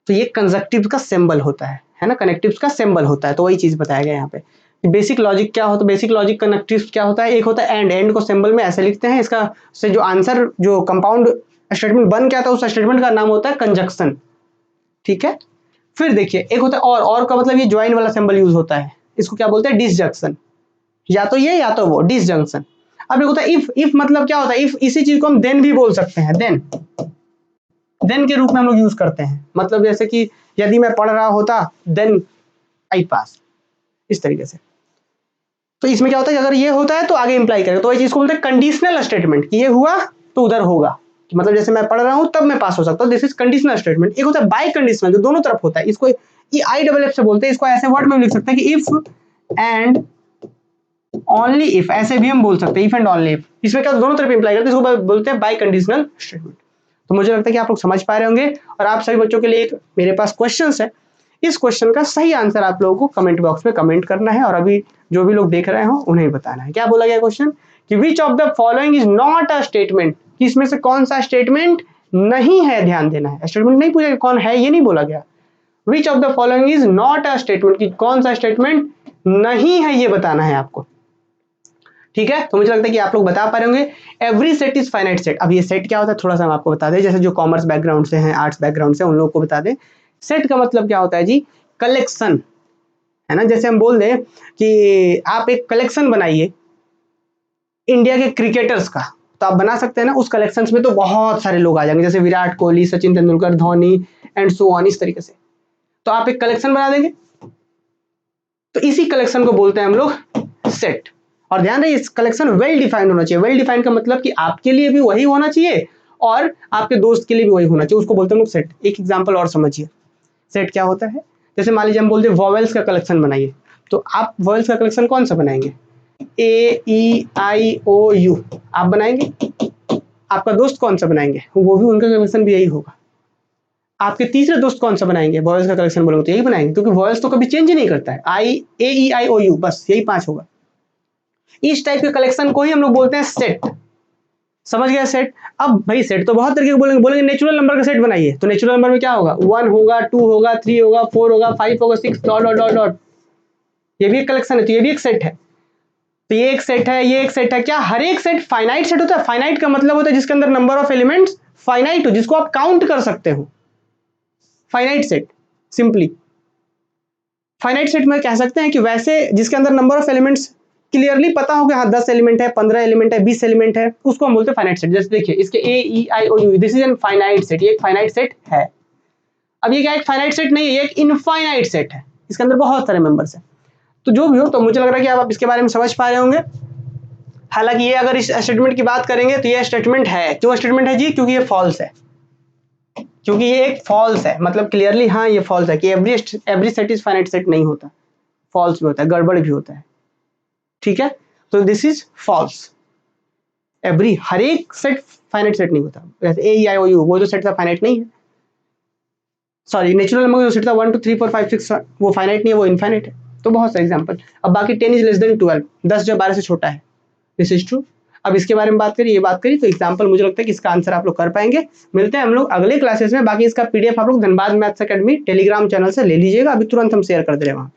तो ये कंजक्टिव का सिंबल होता है ना, कनेक्टिव का सिंबल होता है। तो वही चीज बताया गया यहाँ पे। बेसिक लॉजिक क्या होता है, बेसिक लॉजिक कनेक्टिव क्या होता है, एक होता है एंड को सिंबल में ऐसे लिखते हैं, इसका से जो आंसर जो कंपाउंड स्टेटमेंट बन के आता है उस स्टेटमेंट का नाम होता है कंजक्शन, ठीक है। फिर देखिए एक होता है और का मतलब ये ज्वाइन वाला सिंबल यूज होता है, इसको क्या बोलते हैं डिसजंक्शन, या तो ये या तो वो, डिसजंक्शन। अब एक होता है इफ मतलब क्या होता है, इफ इसी चीज को हम देन भी बोल सकते हैं, देन के रूप में हम लोग यूज करते हैं। मतलब जैसे कि यदि मैं पढ़ रहा होता देन आई पास, इस तरीके से। तो इसमें क्या होता है कि अगर ये होता है तो आगे इंप्लाई करेगा, तो वही चीज को बोलते हैं कंडीशनल स्टेटमेंट, कि ये हुआ तो उधर होगा, मतलब जैसे मैं पढ़ रहा हूं तब मैं पास हो सकता हूं, दिस इज कंडीशनल स्टेटमेंट। एक होता है बाई कंडीशनल, जो दोनों तरफ होता है, इसको IFF से बोलते हैं। इसको ऐसे वर्ड में लिख सकते हैं कि इफ एंड ओनली इफ, ऐसे भी हम बोल सकते हैं इफ एंड ओनली इफ। इसमें क्या दोनों तरफ इंप्लाई करते हैं, इसको बोलते हैं बाई कंडीशनल स्टेटमेंट। तो मुझे लगता है कि आप लोग समझ पा रहे होंगे। और आप सभी बच्चों के लिए एक मेरे पास क्वेश्चन है, इस क्वेश्चन का सही आंसर आप लोगों को कमेंट बॉक्स में कमेंट करना है, और अभी जो भी लोग देख रहे हो उन्हें बताना है। क्या बोला गया क्वेश्चन कि which of the following is not a statement, कि इसमें से कौन सा स्टेटमेंट नहीं है, ध्यान देना है, स्टेटमेंट नहीं पूछा कौन है, ये नहीं बोला गया। Which of the following is not a statement, कि कौन सा स्टेटमेंट नहीं है, ये बताना है आपको, ठीक है। तो मुझे लगता है कि आप लोग बता पा रहे होंगे। Every set is finite set. अब ये सेट क्या होता है थोड़ा सा हम आपको बता दें, जैसे जो कॉमर्स बैकग्राउंड से हैं, आर्ट्स बैकग्राउंड से, उन लोगों को बता दें। सेट का मतलब क्या होता है जी, कलेक्शन, है ना। जैसे हम बोल दें कि आप एक कलेक्शन बनाइए इंडिया के क्रिकेटर्स का, तो आप बना सकते हैं ना। उस कलेक्शंस में तो बहुत सारे लोग आ जाएंगे, जैसे Virat Kohli, Sachin Tendulkar, Dhoni and so on, इस तरीके से। तो आप एक कलेक्शन बना देंगे, तो इसी कलेक्शन को बोलते हैं हम लोग सेट। और ध्यान रहे इस कलेक्शन वेल डिफाइंड होना चाहिए। वेल डिफाइंड का मतलब कि आपके लिए भी वही होना चाहिए और आपके दोस्त के लिए भी वही होना चाहिए, उसको बोलते हैं हम लोग सेट। एक एग्जांपल और समझिए सेट क्या होता है। जैसे मान लीजिए हम बोलते हैं वॉवेल्स का कलेक्शन बनाइए, तो आप वॉवेल्स का कलेक्शन कौन सा बनाएंगे, AEIOU आप बनाएंगे। आपका दोस्त कौन सा बनाएंगे, वो भी उनका कलेक्शन भी यही होगा। आपके तीसरे दोस्त कौन सा बनाएंगे, वॉवेल्स का कलेक्शन बोलोगे तो यही बनाएंगे, क्योंकि वॉवेल्स तो कभी चेंज ही नहीं करता है, AEIOU बस यही 5 होगा। इस टाइप के कलेक्शन को ही हम लोग बोलते हैं सेट। समझ गया सेट। अब भाई सेट तो बहुत तरीके के बोलेंगे नेचुरल नंबर का सेट बनाइए, तो नेचुरल नंबर में क्या होगा, 1 होगा, 2 होगा, 3 होगा, 4 होगा, 5 होगा, 6 डॉट डॉट डॉट डॉट। ये भी एक कलेक्शन है, तो ये भी एक सेट है। तो ये एक सेट है, ये एक सेट है। क्या हर एक सेट फाइनाइट सेट होता है? फाइनाइट का मतलब होता है जिसके अंदर नंबर ऑफ एलिमेंट्स फाइनाइट हो, जिसको आप काउंट कर सकते हो, finite set. Simply finite set में कह सकते हैं कि वैसे जिसके अंदर नंबर ऑफ एलिमेंट्स क्लियरली पता हो कि हाँ 10 एलिमेंट है, 15 एलिमेंट है, 20 एलिमेंट है, उसको हम बोलते हैं फाइनाइट सेट। जैसे देखिए इसके AEIOU, this is an finite set, ये एक फाइनाइट सेट है। अब ये क्या एक फाइनाइट सेट नहीं है, ये एक इनफाइनाइट सेट है, इसके अंदर बहुत सारे मेंबर्स हैं। तो जो भी हो, तो मुझे लग रहा है कि आप इसके बारे में समझ पा रहे होंगे। हालांकि ये अगर इस स्टेटमेंट की बात करेंगे तो ये स्टेटमेंट है, क्यों स्टेटमेंट है जी, क्योंकि ये फॉल्स है, क्योंकि ये एक फॉल्स है। मतलब क्लियरली हाँ ये फॉल्स है कि every set is finite set नहीं होता, फॉल्स भी होता है, गड़बड़ भी होता है, ठीक है। तो दिस इज फॉल्स, हर एक सेट फाइनाइट सेट नहीं होता। जैसे AEIOU वो जो सेट था फाइनाइट नहीं है, सॉरी नेचुरल नंबर जो सेट था 1 2 3 4 5 6 वो फाइनाइट नहीं है, वो इनफाइनाइट है। तो बहुत सारे एग्जांपल। अब बाकी 10 इज लेस देन 12, 10 जो 12 से छोटा है, दिस इज ट्रू। अब इसके बारे में बात करिए, ये बात करिए, तो एग्जांपल मुझे लगता है कि इसका आंसर आप लोग कर पाएंगे। मिलते हैं हम लोग अगले क्लासेस में। बाकी इसका PDF आप लोग Dhanbad maths academy Telegram channel से ले लीजिएगा, अभी तुरंत हम शेयर कर दे रहे हैं वहाँ।